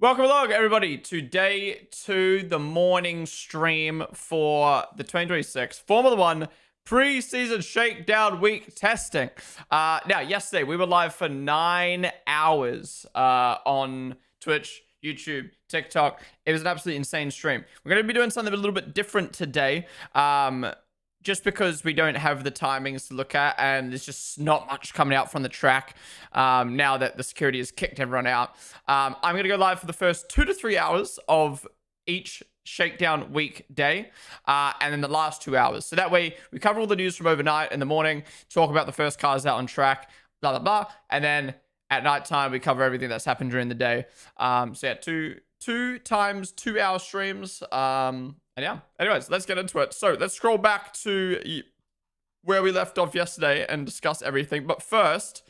Welcome along, everybody, to day 2, the morning stream for the 2026 Formula 1 Preseason Shakedown week testing. Now, yesterday, we were live for 9 hours on Twitch, YouTube, TikTok. It was an absolutely insane stream. We're going to be doing something a little bit different today. Just because we don't have the timings to look at and there's just not much coming out from the track now that the security has kicked everyone out. I'm going to go live for the first 2 to 3 hours of each Shakedown weekday and then the last 2 hours. So that way we cover all the news from overnight in the morning, talk about the first cars out on track, blah, blah, blah. And then at nighttime, we cover everything that's happened during the day. So yeah, two times 2 hour streams. And yeah, anyways, let's get into it. So let's scroll back to where we left off yesterday and discuss everything. But first,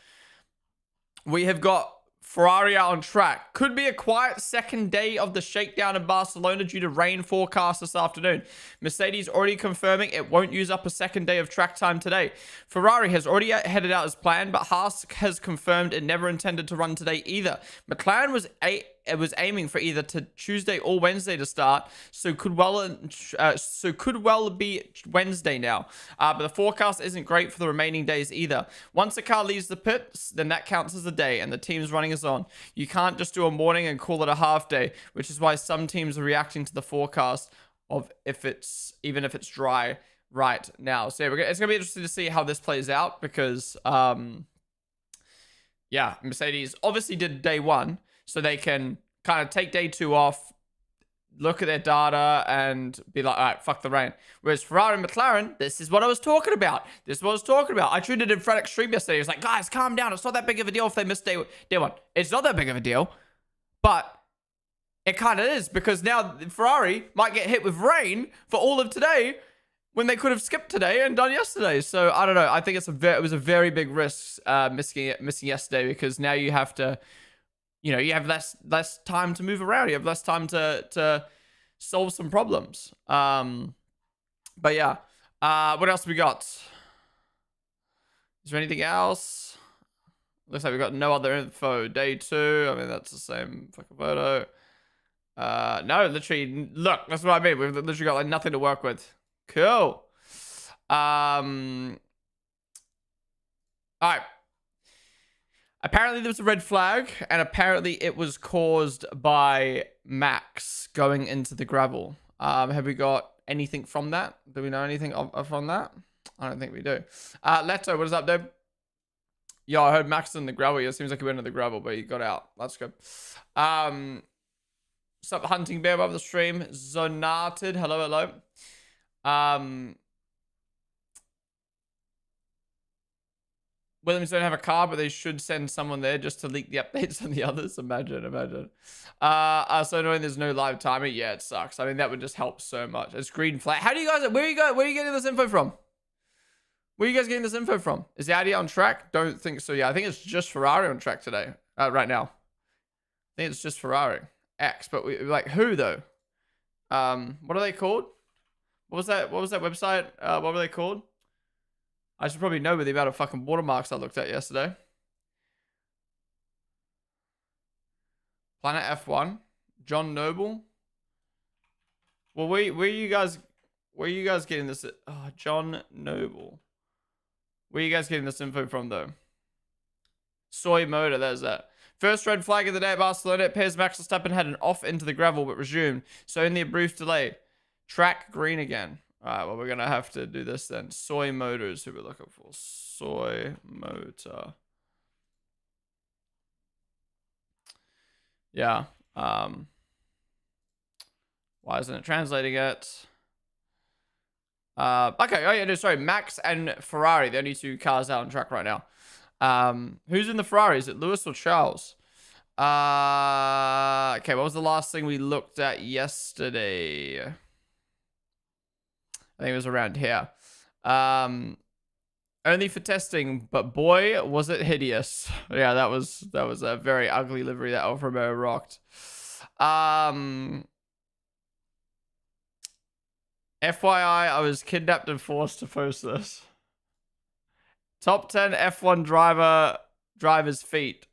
we have got Ferrari out on track. Could be a quiet second day of the shakedown in Barcelona due to rain forecast this afternoon. Mercedes already confirming it won't use up a second day of track time today. Ferrari has already headed out as planned, but Haas has confirmed it never intended to run today either. McLaren was aiming for either to Tuesday or Wednesday to start, so could well be Wednesday now. But the forecast isn't great for the remaining days either. Once a car leaves the pits, then that counts as a day, and the team's running is on. You can't just do a morning and call it a half day, which is why some teams are reacting to the forecast of even if it's dry right now. So yeah, it's gonna be interesting to see how this plays out because yeah, Mercedes obviously did day 1. So they can kind of take day 2 off, look at their data, and be like, all right, fuck the rain. Whereas Ferrari and McLaren, this is what I was talking about. I tweeted in Frederick's stream yesterday. He was like, guys, calm down. It's not that big of a deal if they miss day 1. It's not that big of a deal. But it kind of is because now Ferrari might get hit with rain for all of today when they could have skipped today and done yesterday. So I don't know. I think it was a very big risk missing yesterday because now you have to... You know, you have less time to move around. You have less time to solve some problems. But yeah. What else we got? Is there anything else? Looks like we got no other info. Day 2. I mean, that's the same fucking photo. No, literally. Look, that's what I mean. We've literally got like nothing to work with. Cool. All right. Apparently there was a red flag, and apparently it was caused by Max going into the gravel. Have we got anything from that? Do we know anything from that? I don't think we do. Leto, what is up, dude? Yo, I heard Max in the gravel. It seems like he went into the gravel, but he got out. That's good. What's up, Hunting Bear above the stream? Zonated, hello. Williams don't have a car, but they should send someone there just to leak the updates on the others. Imagine. So annoying there's no live timer. Yeah, it sucks. I mean, that would just help so much. It's green flag. Where are you getting this info from? Where are you guys getting this info from? Is the Audi on track? Don't think so. Yeah, I think it's just Ferrari on track today. Right now. I think it's just Ferrari. X, but like who though? What are they called? What was that website? What were they called? I should probably know with the amount of fucking watermarks I looked at yesterday. Planet F1. John Noble. Well, where are you guys getting this? Oh, John Noble. Where are you guys getting this info from, though? Soy Motor, there's that. First red flag of the day at Barcelona. It appears Max Verstappen had an off into the gravel, but resumed. So only a brief delay. Track green again. Alright, well, we're going to have to do this then. Soy Motors, who we're looking for. Soy Motor. Yeah. Why isn't it translating it? Okay, oh yeah, no, sorry. Max and Ferrari, the only 2 cars out on track right now. Who's in the Ferrari? Is it Lewis or Charles? Okay, what was the last thing we looked at yesterday? I think it was around here. Only for testing, but boy, was it hideous. Yeah, that was a very ugly livery that Alfa Romeo rocked. FYI, I was kidnapped and forced to post this. Top 10 F1 driver's feet.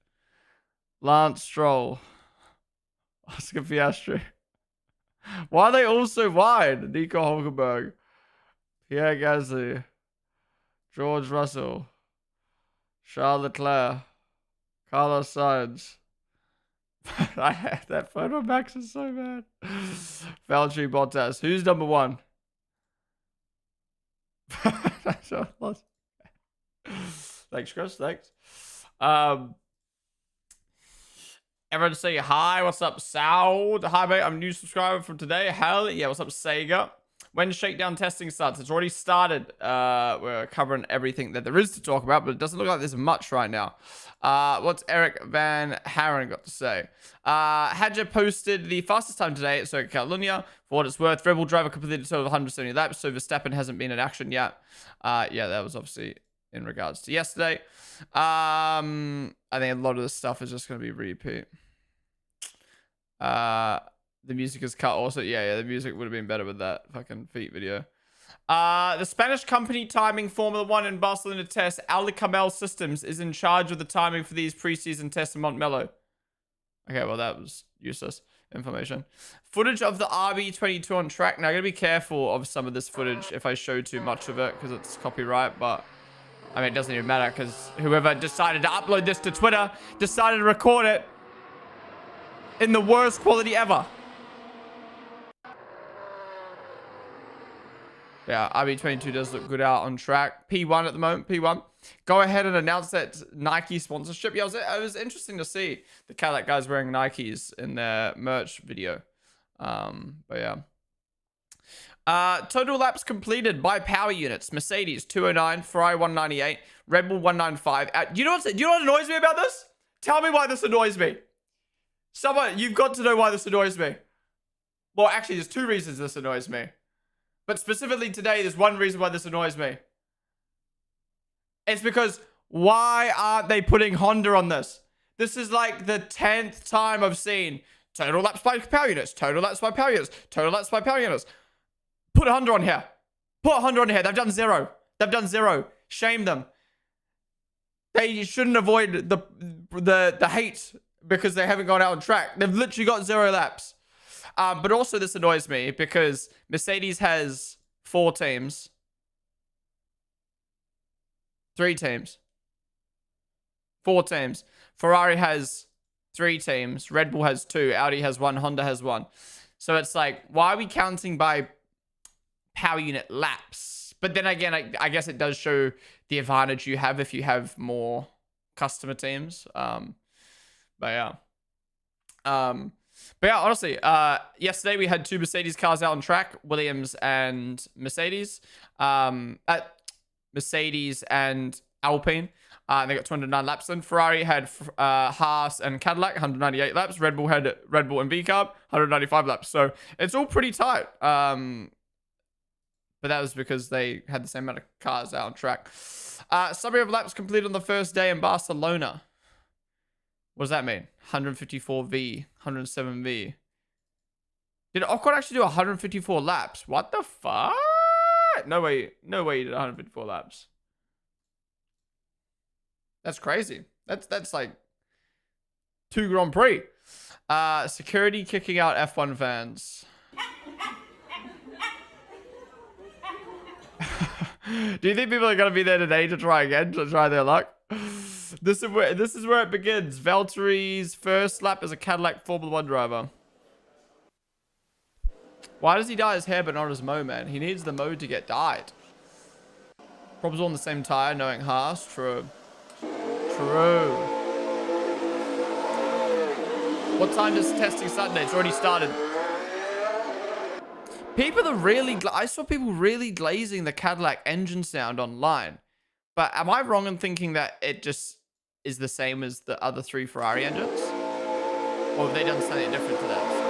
Lance Stroll. Oscar Piastri. Why are they all so wide? Nico Hulkenberg, Pierre Gasly, George Russell, Charles Leclerc, Carlos Sainz. I had that photo. Max is so bad. Valtteri Bottas. Who's number one? Thanks, Chris. Thanks. Everyone say hi. What's up, Saud? Hi, mate. I'm a new subscriber from today. Hell yeah. What's up, Sega? When Shakedown testing starts, it's already started. We're covering everything that there is to talk about, but it doesn't look like there's much right now. What's Eric Van Haren got to say? Hadja posted the fastest time today at Circuit Catalunya. For what it's worth, Rebel driver completed a total of 170 laps, so Verstappen hasn't been in action yet. Yeah, that was obviously in regards to yesterday. I think a lot of this stuff is just going to be repeat. The music is cut also. Yeah, the music would have been better with that fucking feet video. The Spanish company timing Formula 1 and Barcelona test, Alicamel Systems, is in charge of the timing for these preseason tests in Montmello. Okay, well, that was useless information. Footage of the RB22 on track. Now, I gotta be careful of some of this footage if I show too much of it because it's copyright, but I mean, it doesn't even matter because whoever decided to upload this to Twitter decided to record it in the worst quality ever. Yeah, RB22 does look good out on track. P1 at the moment, P1. Go ahead and announce that Nike sponsorship. Yeah, it was interesting to see the Cadillac guys wearing Nikes in their merch video. But yeah. Total laps completed by power units. Mercedes 209, Ferrari 198, Red Bull 195. You know what annoys me about this? Tell me why this annoys me. Someone, you've got to know why this annoys me. Well, actually, there's two reasons this annoys me. But specifically today, there's one reason why this annoys me. It's because why aren't they putting Honda on this? This is like the 10th time I've seen total laps by power units, total laps by power units, total laps by power units. Put Honda on here. Put Honda on here. They've done zero. They've done zero. Shame them. They shouldn't avoid the hate because they haven't gone out on track. They've literally got 0 laps. But also this annoys me because Mercedes has 4 teams. 3 teams. 4 teams. Ferrari has 3 teams. Red Bull has 2. Audi has 1. Honda has 1. So it's like, why are we counting by power unit laps? But then again, I guess it does show the advantage you have if you have more customer teams. But yeah. But yeah, honestly, yesterday we had 2 Mercedes cars out on track, Williams and Mercedes. Mercedes and Alpine. They got 209 laps in. Ferrari had Haas and Cadillac, 198 laps. Red Bull had Red Bull and V-Carb, 195 laps. So it's all pretty tight. But that was because they had the same amount of cars out on track. Summary of laps completed on the first day in Barcelona. What does that mean? 154V, 107V. Did Ocon actually do 154 laps? What the fuck? No way he did 154 laps. That's crazy. That's like 2 Grand Prix. Security kicking out F1 fans. Do you think people are gonna be there today to try again, to try their luck? This is where it begins. Valtteri's first lap as a Cadillac Formula 1 driver. Why does he dye his hair but not his mow, man? He needs the mow to get dyed. Probably all on the same tire, knowing Haas. True. True. What time does testing start today? It's already started. People are really... I saw people really glazing the Cadillac engine sound online. But am I wrong in thinking that it just is the same as the other 3 Ferrari engines? Or have they done something different to that?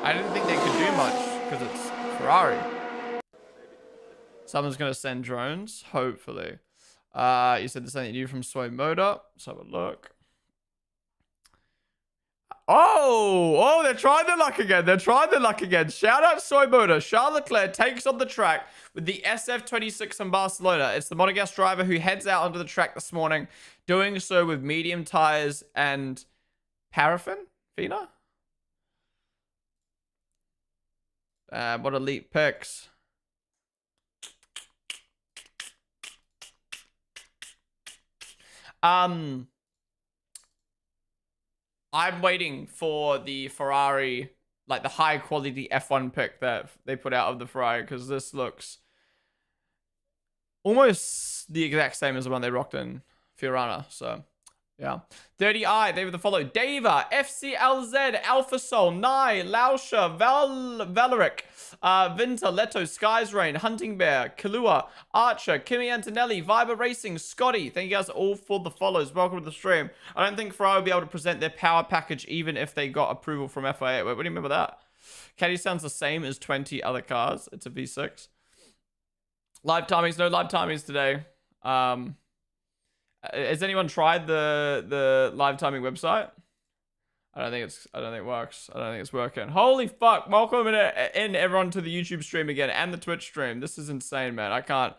I didn't think they could do much because it's Ferrari. Someone's going to send drones, hopefully. You said there's something new from Soy Motor. Let's have a look. Oh, they're trying their luck again. They're trying their luck again. Shout out Soy Motor. Charles Leclerc takes on the track with the SF26 in Barcelona. It's the Monegasque driver who heads out onto the track this morning, doing so with medium tires and paraffin? Fina? What elite picks. I'm waiting for the Ferrari, like the high quality F1 pick that they put out of the Ferrari, because this looks almost the exact same as the one they rocked in Fiorana. So, yeah. 30i, David the follow. Dava, FCLZ, Alpha Soul, Nye, Lausha, Valeric, Vinta, Leto, Skies Rain, Hunting Bear, Kalua, Archer, Kimi Antonelli, Viber Racing, Scotty. Thank you guys all for the follows. Welcome to the stream. I don't think Ferrari will be able to present their power package even if they got approval from FIA. Wait, what do you remember that? Caddy sounds the same as 20 other cars. It's a V6. Live timings, no live timings today. Has anyone tried the live timing website? I don't think it works. I don't think it's working. Holy fuck. Welcome in everyone to the YouTube stream again and the Twitch stream. This is insane, man. I can't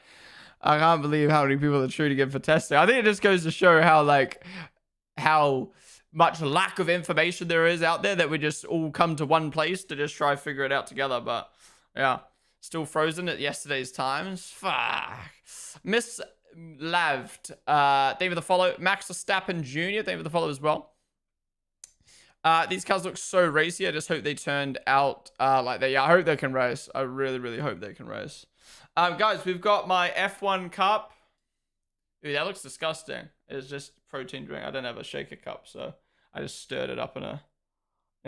believe how many people are tuning in for testing. I think it just goes to show how much lack of information there is out there that we just all come to one place to just try to figure it out together. But yeah, still frozen at yesterday's times. Fuck. Miss Laved, thank you for the follow. Max Verstappen Jr., thank you for the follow as well. These cars look so racy. I just hope they turned out like they. Yeah, I hope they can race. I really, really hope they can race. Guys, we've got my F1 cup. Ooh, that looks disgusting. It's just protein drink. I don't have a shaker cup, so I just stirred it up in a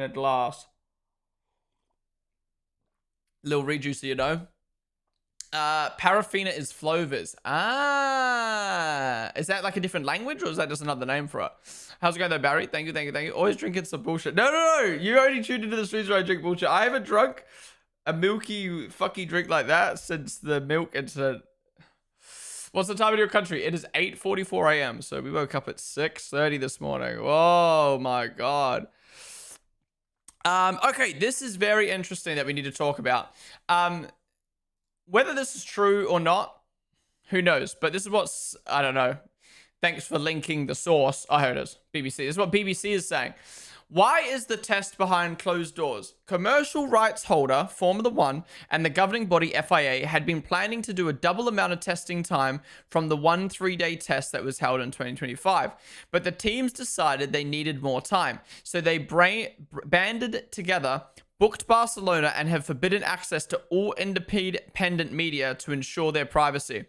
glass. Little rejuicer, you know. Paraffina is Flovers. Is that like a different language, or is that just another name for it? How's it going though, Barry? Thank you. Always drinking some bullshit. No. You only tuned into the streets where I drink bullshit. I haven't drunk a milky fucky drink like that since the milk into... What's the time of your country? It is 8:44 a.m. So we woke up at 6:30 this morning. Oh my God. Okay, this is very interesting that we need to talk about. Whether this is true or not, who knows? But this is what's, I don't know. Thanks for linking the source. Oh, here it is. BBC. This is what BBC is saying. Why is the test behind closed doors? Commercial rights holder, Formula One, and the governing body FIA had been planning to do a double amount of testing time from the 1 3-day test that was held in 2025. But the teams decided they needed more time. So they banded together, booked Barcelona, and have forbidden access to all independent media to ensure their privacy.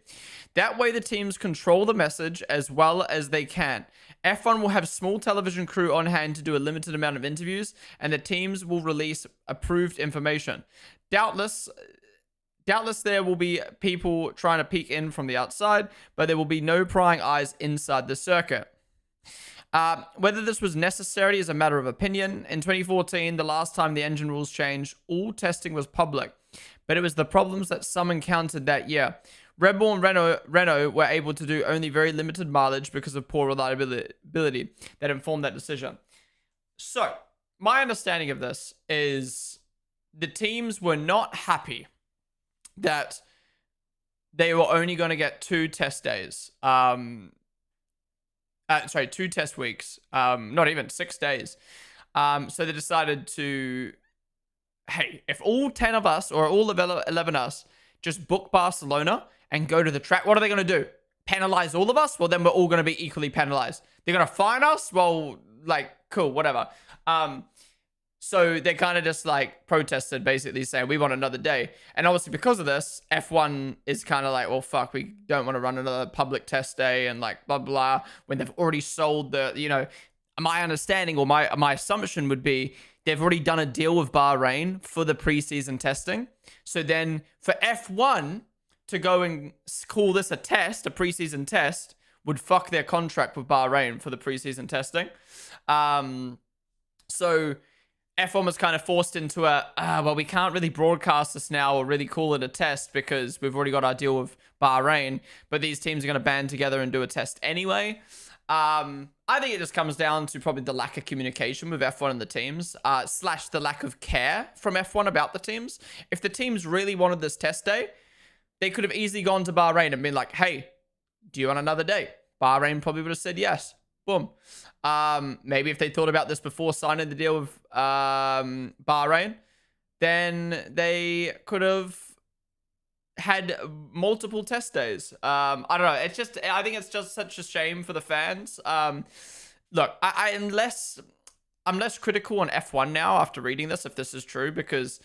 That way the teams control the message as well as they can. F1 will have small television crew on hand to do a limited amount of interviews, and the teams will release approved information. Doubtless there will be people trying to peek in from the outside, but there will be no prying eyes inside the circuit. Whether this was necessary is a matter of opinion. In 2014, the last time the engine rules changed, all testing was public, but it was the problems that some encountered that year. Red Bull and Renault were able to do only very limited mileage because of poor reliability that informed that decision. So, my understanding of this is the teams were not happy that they were only going to get 2 test days. 2 test weeks. Not even 6 days. So they decided to, hey, if all 10 of us or all 11 of us just book Barcelona and go to the track, what are they going to do? Penalize all of us? Well, then we're all going to be equally penalized. They're going to fine us? Well, like, cool, whatever. So they kind of just like protested, basically saying we want another day. And obviously because of this, F1 is kind of like, well, fuck, we don't want to run another public test day and like blah, blah, when they've already sold the, you know, my understanding or my assumption would be they've already done a deal with Bahrain for the preseason testing. So then for F1 to go and call this a test, a preseason test, would fuck their contract with Bahrain for the preseason testing. So F1 was kind of forced into well, we can't really broadcast this now or really call it a test because we've already got our deal with Bahrain, but these teams are going to band together and do a test anyway. I think it just comes down to probably the lack of communication with F1 and the teams, slash the lack of care from F1 about the teams. If the teams really wanted this test day, they could have easily gone to Bahrain and been like, hey, do you want another day? Bahrain probably would have said yes. Boom. Maybe if they thought about this before signing the deal with Bahrain, then they could have had multiple test days. I don't know. It's just, I think it's just such a shame for the fans. Look, I'm less critical on F1 now after reading this, if this is true, because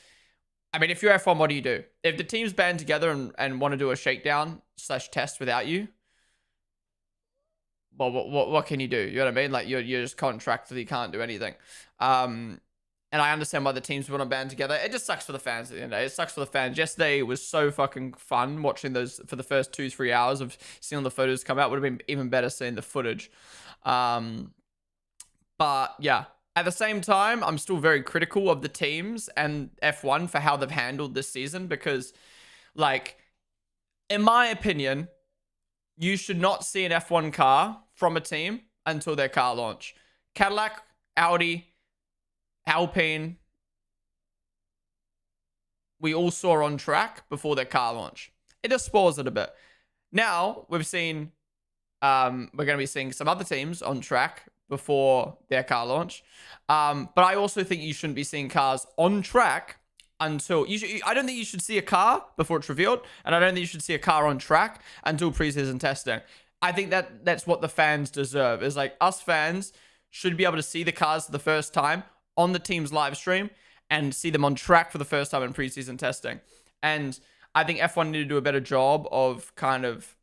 I mean, if you're F1, what do you do? If the teams band together and want to do a shakedown / test without you, well, what can you do? You know what I mean? Like, you're just contractually can't do anything. And I understand why the teams want to band together. It just sucks for the fans at the end of the day. It sucks for the fans. Yesterday was so fucking fun watching those for the first 2-3 hours of seeing all the photos come out. Would have been even better seeing the footage. But yeah, at the same time, I'm still very critical of the teams and F1 for how they've handled this season because, like, in my opinion, you should not see an F1 car from a team until their car launch. Cadillac, Audi, Alpine, we all saw on track before their car launch. It just spoils it a bit. Now, we've seen, we're going to be seeing some other teams on track before their car launch. But I also think you shouldn't be seeing cars on track until, I don't think you should see a car before it's revealed. And I don't think you should see a car on track until preseason testing. I think that's what the fans deserve. Is like, us fans should be able to see the cars for the first time on the team's live stream and see them on track for the first time in preseason testing. And I think F1 need to do a better job of kind of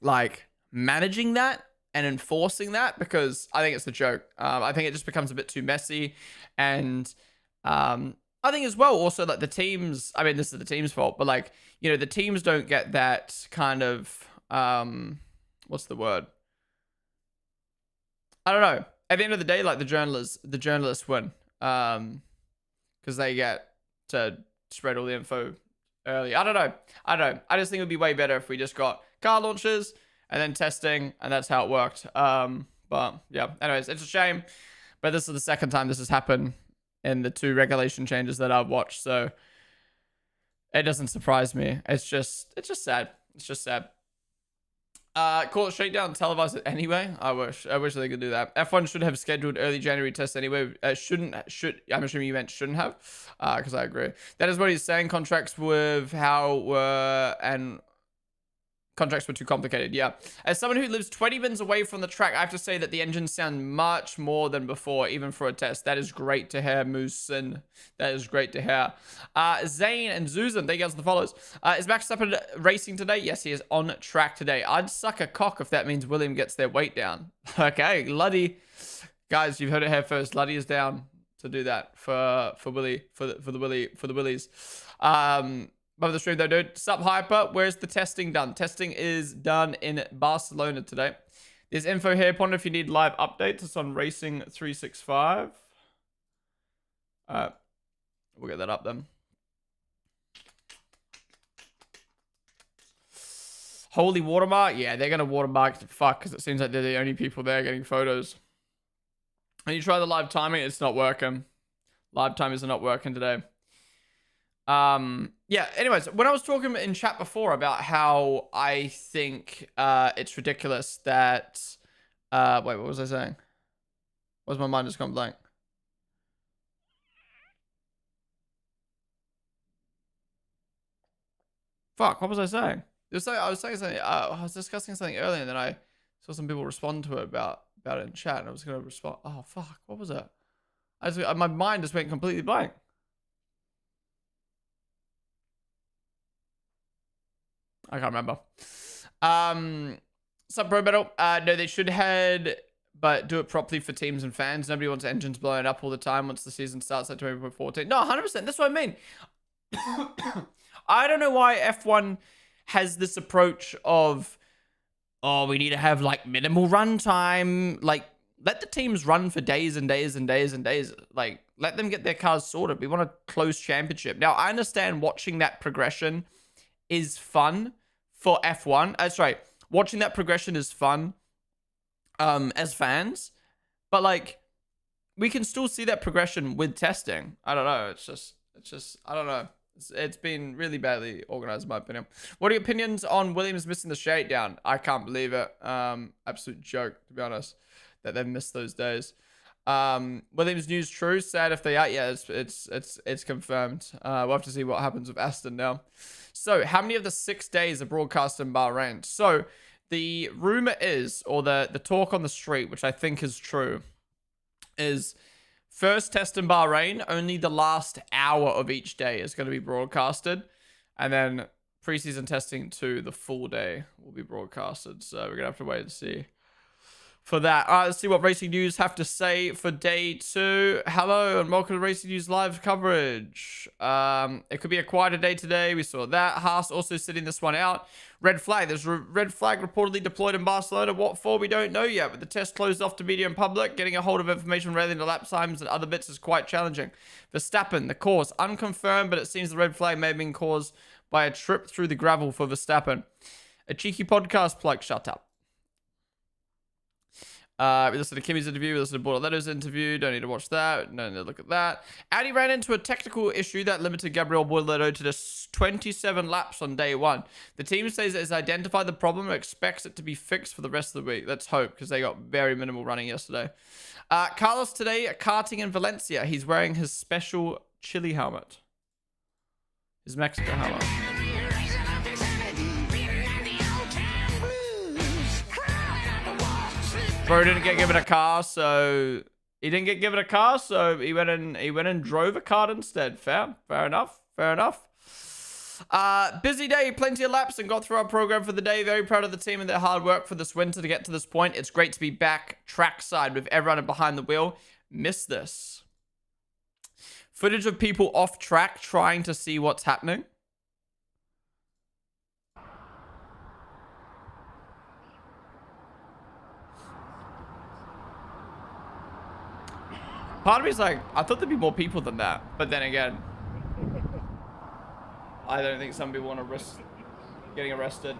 like managing that and enforcing that, because I think it's a joke. I think it just becomes a bit too messy. And I think as well, also, like, the teams, I mean, this is the team's fault, but, like, you know, the teams don't get that kind of, what's the word? I don't know. At the end of the day, like, the journalists win, because they get to spread all the info early. I don't know. I just think it would be way better if we just got car launches and then testing, and that's how it worked. But yeah, anyways, it's a shame, but this is the second time this has happened in the 2 regulation changes that I've watched, so it doesn't surprise me. It's just sad. It's just sad. Call it Shakedown, televise it anyway. I wish they could do that. F1 should have scheduled early January tests anyway. I'm assuming you meant shouldn't have, because I agree. That is what he's saying. Contracts with contracts were too complicated. Yeah. As someone who lives 20 minutes away from the track, I have to say that the engines sound much more than before, even for a test. That is great to hear, Moosin. That is great to hear. Zane and Zuzan, thank you guys for the follows. Is Max Verstappen racing today? Yes, he is on track today. I'd suck a cock if that means William gets their weight down. Okay, Luddy. Guys, you've heard it here first. Luddy is down to do that for the Willies. Above the stream though, dude. Sup, Hyper? Where's the testing done? Testing is done in Barcelona today. There's info here, Ponden, if you need live updates. It's on Racing 365. We'll get that up then. Holy watermark? Yeah, they're going to watermark the fuck, because it seems like they're the only people there getting photos. And you try the live timing, it's not working. Live timers are not working today. Yeah, anyways, when I was talking in chat before about how I think it's ridiculous that wait, what was I saying? Was my mind just gone blank? Fuck, what was I saying? I was saying something, I was discussing something earlier, and then I saw some people respond to it about it in chat, and I was gonna respond. Oh fuck, what was it? My mind just went completely blank. I can't remember. Sub Pro Metal. No, they should head, but do it properly for teams and fans. Nobody wants engines blowing up all the time once the season starts at 2014. No, 100%. That's what I mean. I don't know why F1 has this approach of, oh, we need to have like minimal run time. Like, let the teams run for days and days and days and days. Like, let them get their cars sorted. We want a close championship. Now, I understand watching that progression is fun for F1. That's right. Watching that progression is fun as fans. But like, we can still see that progression with testing. I don't know. It's just, I don't know. It's been really badly organized, in my opinion. What are your opinions on Williams missing the shakedown? I can't believe it. Absolute joke, to be honest, that they've missed those days. Williams news true. Sad if they are. Yeah, it's confirmed. We'll have to see what happens with Aston now. So, how many of the 6 days are broadcast in Bahrain? So, the rumor is, or the talk on the street, which I think is true, is first test in Bahrain, only the last hour of each day is going to be broadcasted. And then preseason testing to the full day will be broadcasted. So we're going to have to wait and see for that. All right, let's see what Racing News have to say for day 2. Hello and welcome to Racing News live coverage. It could be a quieter day today. We saw that. Haas also sitting this one out. Red flag. There's a red flag reportedly deployed in Barcelona. What for? We don't know yet. But the test closed off to media and public. Getting a hold of information relating to lap times and other bits is quite challenging. Verstappen, the cause unconfirmed, but it seems the red flag may have been caused by a trip through the gravel for Verstappen. A cheeky podcast plug. Shut up. We listened to Kimi's interview. We listened to Bortoletto's interview. Don't need to watch that. No need to look at that. Audi ran into a technical issue that limited Gabriel Bortoletto to just 27 laps on day 1. The team says it has identified the problem and expects it to be fixed for the rest of the week. Let's hope, because they got very minimal running yesterday. Carlos today karting in Valencia. He's wearing his special Chile helmet. His Mexico helmet. Bro didn't get given a car, so he went and drove a car instead. Fair enough. Busy day, plenty of laps, and got through our program for the day. Very proud of the team and their hard work for this winter to get to this point. It's great to be back trackside with everyone behind the wheel. Miss this. Footage of people off track trying to see what's happening. Part of me is like, I thought there'd be more people than that. But then again, I don't think some people want to risk getting arrested.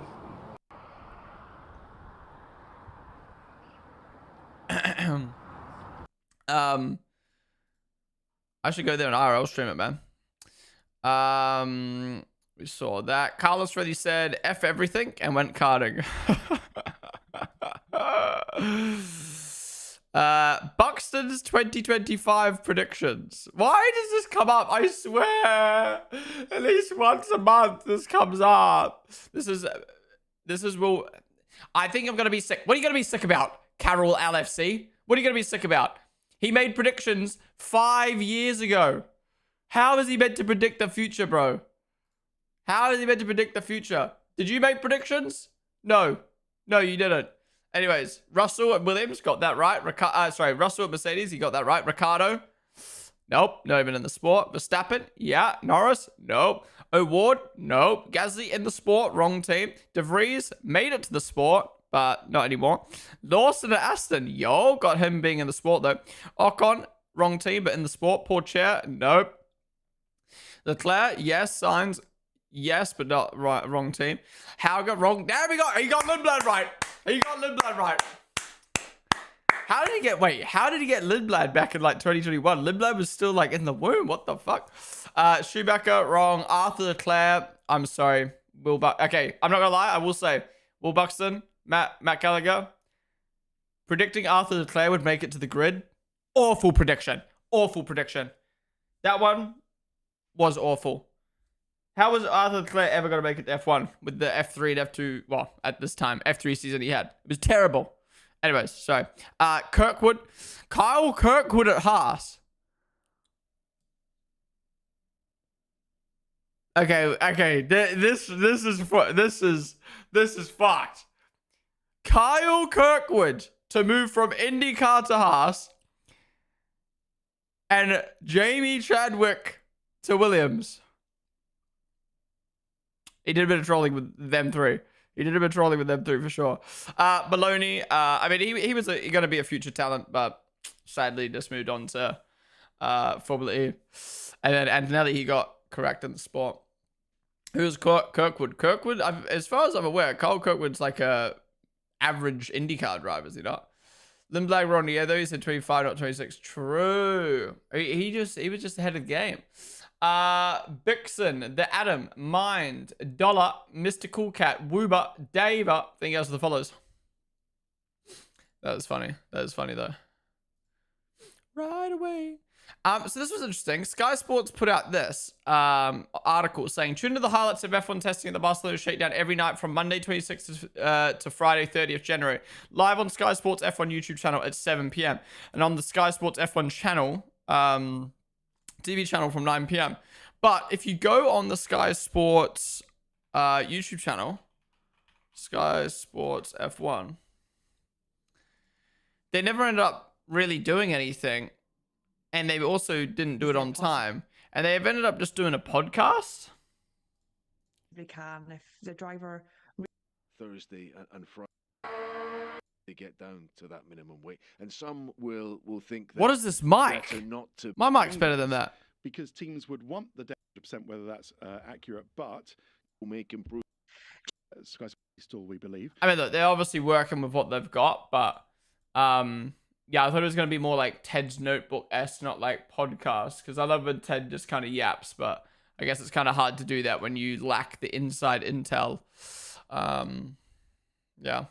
I should go there and IRL stream it, man. We saw that. Carlos Reddy said F everything and went karting. Buxton's 2025 predictions. Why does this come up? I swear, at least once a month this comes up. This is well, I think I'm gonna be sick. What are you gonna be sick about, Carol LFC? What are you gonna be sick about? He made predictions 5 years ago. How is he meant to predict the future, bro? How is he meant to predict the future? Did you make predictions? No, you didn't. Anyways, Russell at Williams got that right. Russell at Mercedes, he got that right. Ricardo, nope, not even in the sport. Verstappen, yeah. Norris, nope. O'Ward, nope. Gasly in the sport, wrong team. De Vries made it to the sport, but not anymore. Lawson at Aston, yo, got him being in the sport though. Ocon, wrong team, but in the sport. Pourchaire, nope. Leclerc, yes. Sainz, yes, but not right. Wrong team. Hauger, wrong. There we go. He got Lindblad right. How did he get Lindblad back in like 2021? Lindblad was still like in the womb. What the fuck? Schumacher, wrong. Arthur Leclerc, I'm sorry. Okay, I'm not gonna lie. I will say Will Buxton, Matt Gallagher, predicting Arthur Leclerc would make it to the grid. Awful prediction. That one was awful. How was Arthur Leclerc ever going to make it to F1 with the F3 and F2, well, at this time, F3 season he had? It was terrible. Anyways, sorry. Kyle Kirkwood at Haas. Okay. This is fucked. Kyle Kirkwood to move from IndyCar to Haas, and Jamie Chadwick to Williams. He did a bit of trolling with them three. For sure. Maloney, I mean, he was going to be a future talent, but sadly just moved on to Formula E. And then Antonelli, he got correct in the sport. Who's Kirkwood? Kirkwood, as far as I'm aware, Kyle Kirkwood's like a average IndyCar driver, is he not? Lindblad Ronnier, though, he said 25, not 26. True. He was just ahead of the game. Bixen, The Adam, Mind, Dollar, Mr. Cool Cat, Woober, Dave, thank you guys for the follows. That was funny. That was funny, though. Right away. So this was interesting. Sky Sports put out this article saying, tune into the highlights of F1 testing at the Barcelona Shakedown every night from Monday 26th to Friday 30th January. Live on Sky Sports F1 YouTube channel at 7 p.m. And on the Sky Sports F1 channel, TV channel from 9 p.m. But if you go on the Sky Sports YouTube channel, Sky Sports F1, they never ended up really doing anything. And they also didn't do it on time. And they have ended up just doing a podcast. They can if the driver... Thursday and Friday, they get down to that minimum weight. And some will think that... What is this mic? Not to My mic's better than that. Because teams would want the 100%, whether that's accurate, but will make improvements. Sky still, we believe. I mean, look, they're obviously working with what they've got, but... yeah, I thought it was going to be more like Ted's Notebook-esque, not like podcast. Because I love when Ted just kind of yaps, but I guess it's kind of hard to do that when you lack the inside intel. Yeah.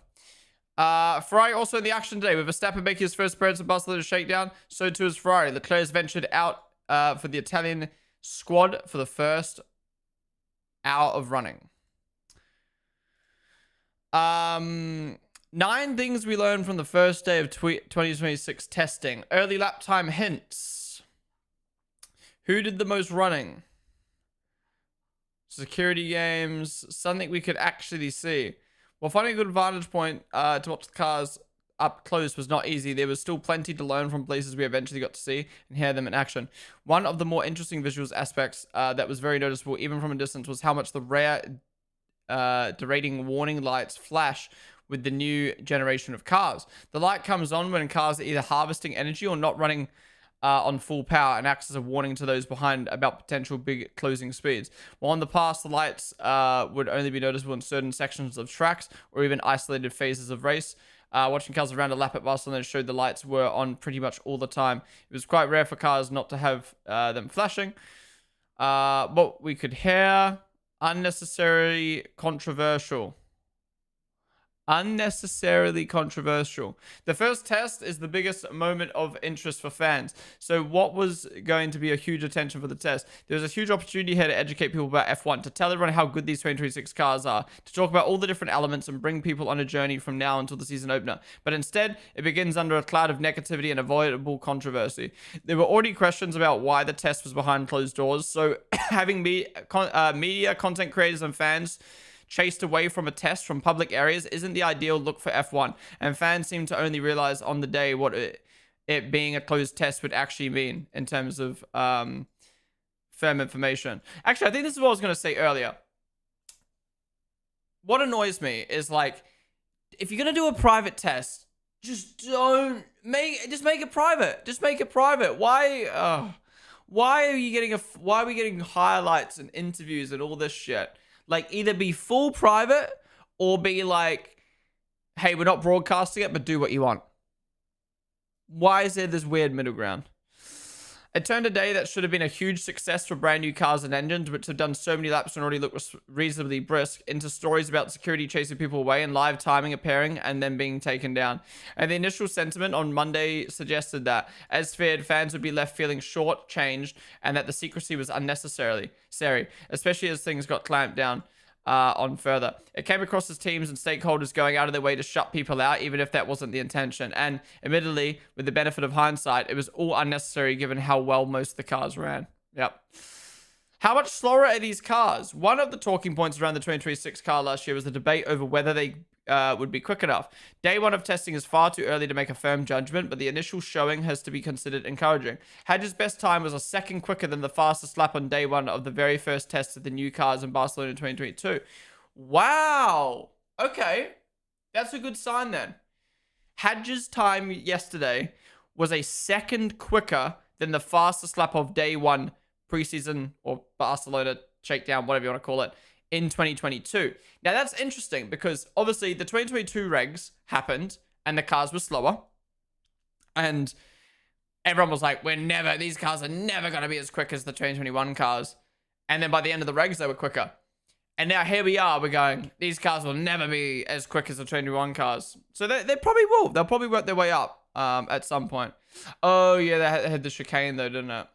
Ferrari also in the action today with Verstappen making his first appearance at Barcelona Shakedown. So too is Ferrari. Leclerc has ventured out for the Italian squad for the first hour of running. 9 things we learned from the first day of 2026 testing. Early lap time hints. Who did the most running? Security games. Something we could actually see. Well, finding a good vantage point to watch the cars up close was not easy. There was still plenty to learn from places we eventually got to see and hear them in action. One of the more interesting visuals aspects that was very noticeable, even from a distance, was how much the rare derating warning lights flash with the new generation of cars. The light comes on when cars are either harvesting energy or not running on full power and acts as a warning to those behind about potential big closing speeds. While in the past, the lights would only be noticeable in certain sections of tracks or even isolated phases of race. Watching cars around a lap at Barcelona showed the lights were on pretty much all the time. It was quite rare for cars not to have them flashing. What we could hear, unnecessarily controversial. Unnecessarily controversial. The first test is the biggest moment of interest for fans. So what was going to be a huge attention for the test? There was a huge opportunity here to educate people about F1, to tell everyone how good these 2026 cars are, to talk about all the different elements and bring people on a journey from now until the season opener. But instead, it begins under a cloud of negativity and avoidable controversy. There were already questions about why the test was behind closed doors. So having media, content creators, and fans chased away from a test from public areas isn't the ideal look for F1, and fans seem to only realize on the day what it being a closed test would actually mean in terms of firm information. Actually, I think this is what I was going to say earlier. What annoys me is, like, if you're going to do a private test, just don't make it private. Just make it private. Why are we getting highlights and interviews and all this shit? Like, either be full private or be like, hey, we're not broadcasting it, but do what you want. Why is there this weird middle ground? It turned a day that should have been a huge success for brand new cars and engines, which have done so many laps and already look reasonably brisk, into stories about security chasing people away and live timing appearing and then being taken down. And the initial sentiment on Monday suggested that, as feared, fans would be left feeling shortchanged and that the secrecy was unnecessary, especially as things got clamped down on further. It came across as teams and stakeholders going out of their way to shut people out, even if that wasn't the intention. And admittedly, with the benefit of hindsight, it was all unnecessary given how well most of the cars ran. Yep. How much slower are these cars? One of the talking points around the 2026 car last year was the debate over whether they would be quick enough. Day one of testing is far too early to make a firm judgment, but the initial showing has to be considered encouraging. Hadj's best time was a second quicker than the fastest lap on day one of the very first test of the new cars in Barcelona 2022. Wow. Okay. That's a good sign then. Hadj's time yesterday was a second quicker than the fastest lap of day one preseason or Barcelona Shakedown, whatever you want to call it, in 2022. Now, that's interesting because obviously the 2022 regs happened and the cars were slower. And everyone was like, these cars are never going to be as quick as the 2021 cars. And then by the end of the regs, they were quicker. And now here we are, we're going, these cars will never be as quick as the 2021 cars. So they probably will. They'll probably work their way up at some point. Oh, yeah, they had the chicane though, didn't it?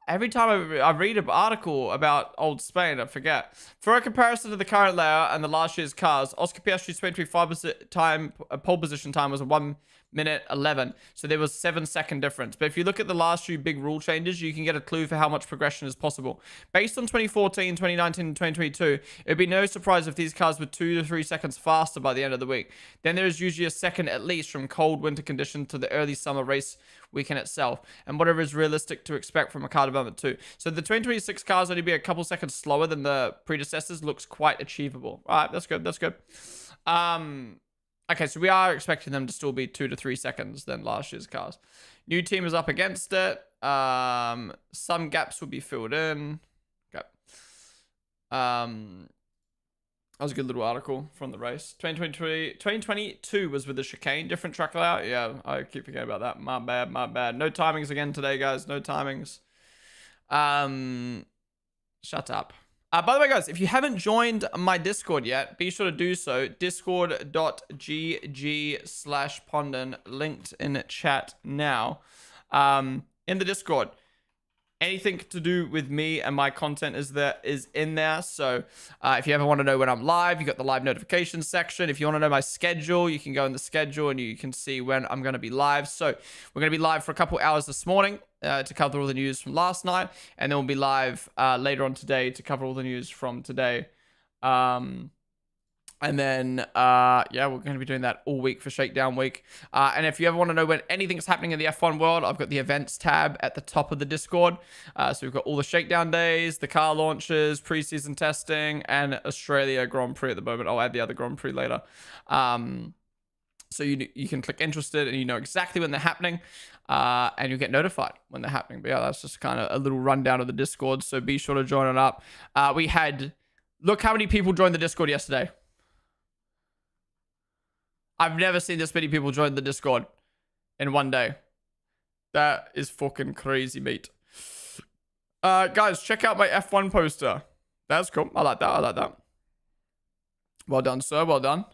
Every time I read an article about old Spain, I forget. For a comparison to the current layout and the last year's cars, Oscar Piastri's 2025 pole position time was a 1:11. So there was 7-second difference. But if you look at the last few big rule changes, you can get a clue for how much progression is possible. Based on 2014, 2019, and 2022, it'd be no surprise if these cars were 2 to 3 seconds faster by the end of the week. Then there is usually a second at least from cold winter condition to the early summer race weekend itself, and whatever is realistic to expect from a car development too. So the 2026 cars only be a couple seconds slower than the predecessors looks quite achievable. All right, that's good. That's good. Okay, so we are expecting them to still be 2 to 3 seconds than last year's cars. New team is up against it. Some gaps will be filled in. Okay. That was a good little article from the race. 2022 was with the chicane. Different track layout. Yeah, I keep forgetting about that. My bad, my bad. No timings again today, guys. No timings. Shut up. By the way, guys, if you haven't joined my Discord yet, be sure to do so. Discord.gg/Ponden, linked in chat now. In the Discord. Anything to do with me and my content is in there. So if you ever want to know when I'm live, you got the live notifications section. If you want to know my schedule, you can go in the schedule and you can see when I'm going to be live. So we're going to be live for a couple hours this morning to cover all the news from last night. And then we'll be live later on today to cover all the news from today. And then, yeah, we're going to be doing that all week for Shakedown week. And if you ever want to know when anything's happening in the F1 world, I've got the events tab at the top of the Discord. So we've got all the Shakedown days, the car launches, preseason testing, and Australia Grand Prix at the moment. I'll add the other Grand Prix later. So you can click interested and you know exactly when they're happening. And you'll get notified when they're happening. But yeah, that's just kind of a little rundown of the Discord. So be sure to join it up. Look how many people joined the Discord yesterday. I've never seen this many people join the Discord in one day. That is fucking crazy, mate. Guys, check out my F1 poster. That's cool. I like that. I like that. Well done, sir. Well done.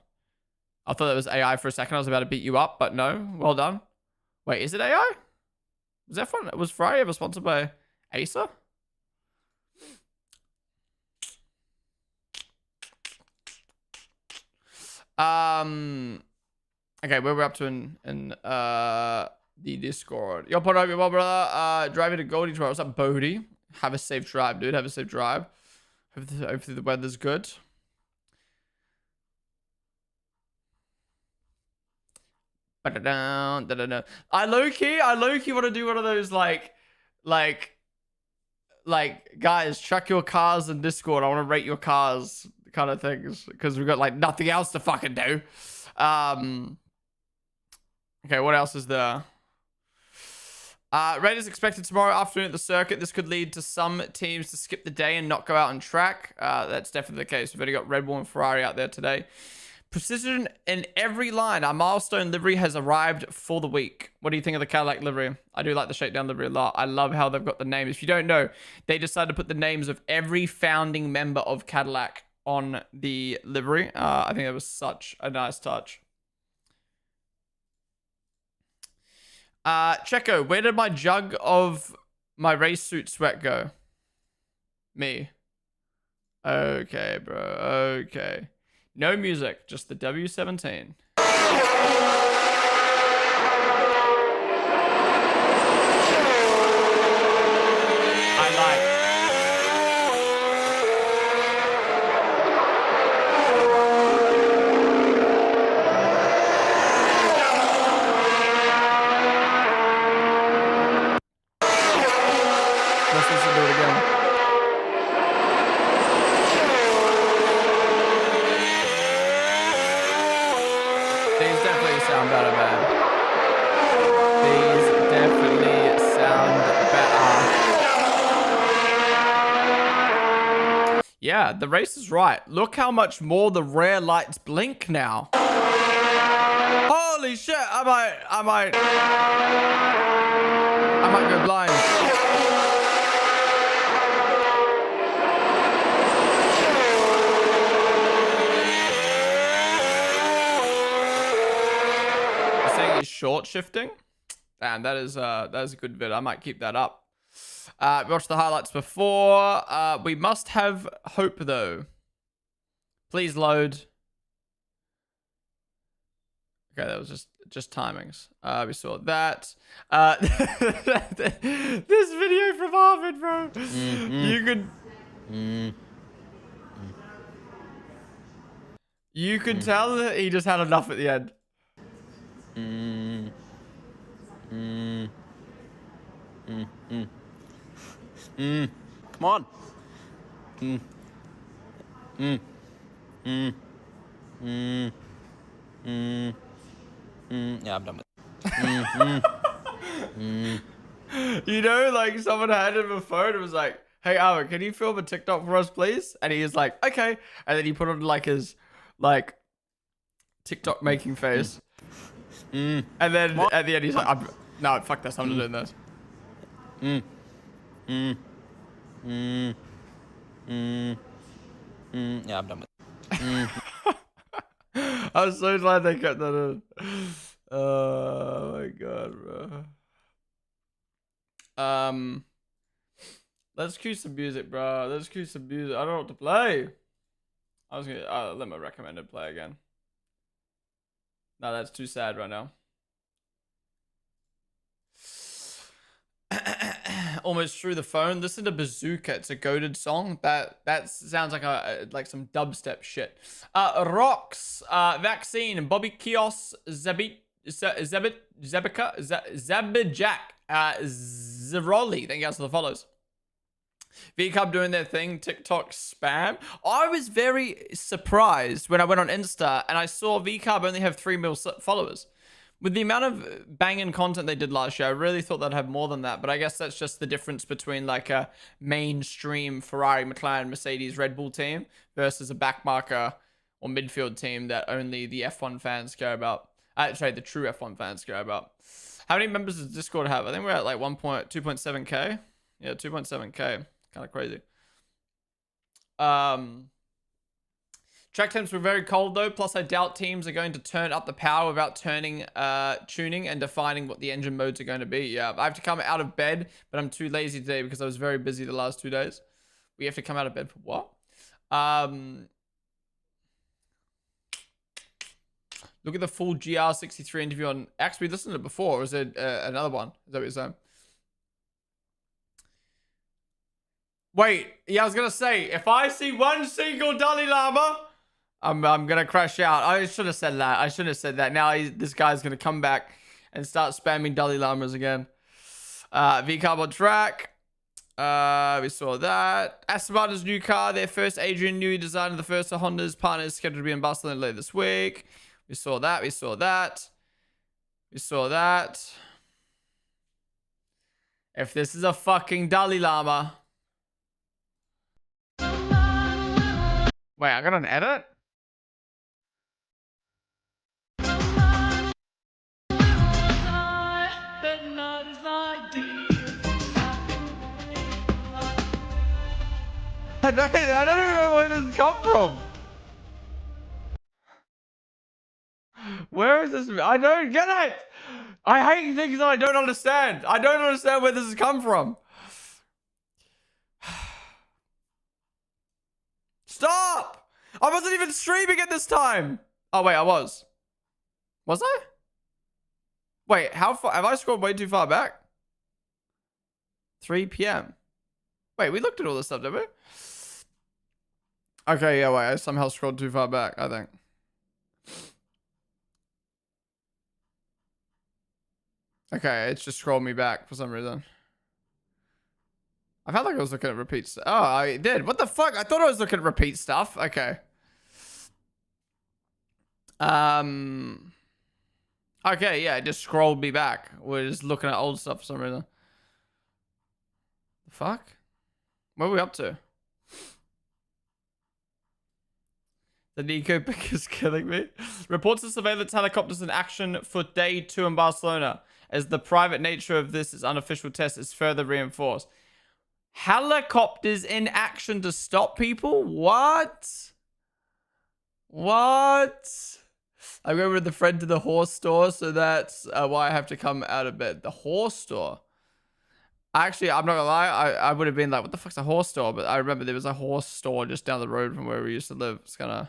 I thought that was AI for a second. I was about to beat you up, but no. Well done. Wait, is it AI? Was F1? Was Ferrari ever sponsored by Acer? Okay, where we're up to in the Discord. Yo, put up your brother. Driving to Goldie tomorrow. What's up, Bodie? Have a safe drive, dude. Have a safe drive. Hopefully the weather's good. I low-key want to do one of those like guys, check your cars in Discord. I want to rate your cars kind of things because we've got like nothing else to fucking do. Okay, what else is there? Raiders expected tomorrow afternoon at the circuit. This could lead to some teams to skip the day and not go out on track. That's definitely the case. We've already got Red Bull and Ferrari out there today. Precision in every line. Our milestone livery has arrived for the week. What do you think of the Cadillac livery? I do like the Shakedown livery a lot. I love how they've got the names. If you don't know, they decided to put the names of every founding member of Cadillac on the livery. I think that was such a nice touch. Checo, where did my jug of my race suit sweat go? Me. Okay, bro. Okay. No music, just the W17. Yeah, the race is right. Look how much more the rear lights blink now. Oh, Holy shit! I might go blind. You're saying he's short shifting? Damn, that is a good vid. I might keep that up. We watched the highlights before. We must have hope though. Please load. Okay, that was just timings. We saw that. This video from Harvard, bro. You could. You could tell that he just had enough at the end. Come on. Yeah, I'm done with it. You know, like someone handed him a phone and was like, "Hey, Albert, can you film a TikTok for us, please?" And he was like, "Okay." And then he put on like his like TikTok making face. And then at the end, he's like, "No, fuck this. I'm not doing this." Yeah, I'm done with it. I was so glad they kept that in. Oh my god, bro. Let's cue some music, bro. Let's cue some music. I don't know what to play. I was gonna let my recommended play again. No, that's too sad right now. Almost through the phone. Listen to Bazooka. It's a goated song. That sounds like some dubstep shit. Rocks, Vaccine, Bobby Kios, Zabijak, Zeroli. Thank you guys for the follows. VCub doing their thing, TikTok spam. I was very surprised when I went on Insta and I saw VCub only have 3 million followers. With the amount of banging content they did last year, I really thought they'd have more than that. But I guess that's just the difference between like a mainstream Ferrari, McLaren, Mercedes, Red Bull team versus a backmarker or midfield team that only the F1 fans care about. Sorry, the true F1 fans care about. How many members does Discord have? I think we're at like 2.7k. Yeah, 2.7k. Kind of crazy. Track temps were very cold though, plus I doubt teams are going to turn up the power without tuning and defining what the engine modes are going to be. Yeah, I have to come out of bed, but I'm too lazy today because I was very busy the last 2 days. We have to come out of bed for what? Look at the full GR63 interview on... Actually, we listened to it before, or is it another one? Is that what you're saying? Wait, yeah, I was going to say, if I see one single Dalai Lama... I'm gonna crash out. I should have said that. I should have said that. Now this guy's gonna come back and start spamming Dalai Lamas again. V-Carb on track. We saw that. Aston Martin's new car, their first Adrian Newey design of the first of Honda's partners scheduled to be in Barcelona later this week. We saw that. We saw that. We saw that. If this is a fucking Dalai Lama. Wait, I got an edit? I don't even know where this come from. Where is this? I don't get it. I hate things that I don't understand. I don't understand where this has come from. Stop! I wasn't even streaming at this time. Oh wait, I was. Was I? Wait, how far? Have I scrolled way too far back? 3 p.m. Wait, we looked at all this stuff, didn't we? Okay, yeah, wait, I somehow scrolled too far back, I think. Okay, it's just scrolled me back for some reason. I felt like I was looking at repeat stuff. Oh, I did. What the fuck? I thought I was looking at repeat stuff. Okay. Okay, yeah, it just scrolled me back. We're just looking at old stuff for some reason. The fuck? What are we up to? The Nico pick is killing me. Reports of surveillance helicopters in action for day 2 in Barcelona, as the private nature of this unofficial test is further reinforced. Helicopters in action to stop people? What? What? I go with the friend to the horse store, so that's why I have to come out of bed. The horse store? Actually, I'm not gonna lie, I would have been like, what the fuck's a horse store? But I remember there was a horse store just down the road from where we used to live. It's kind of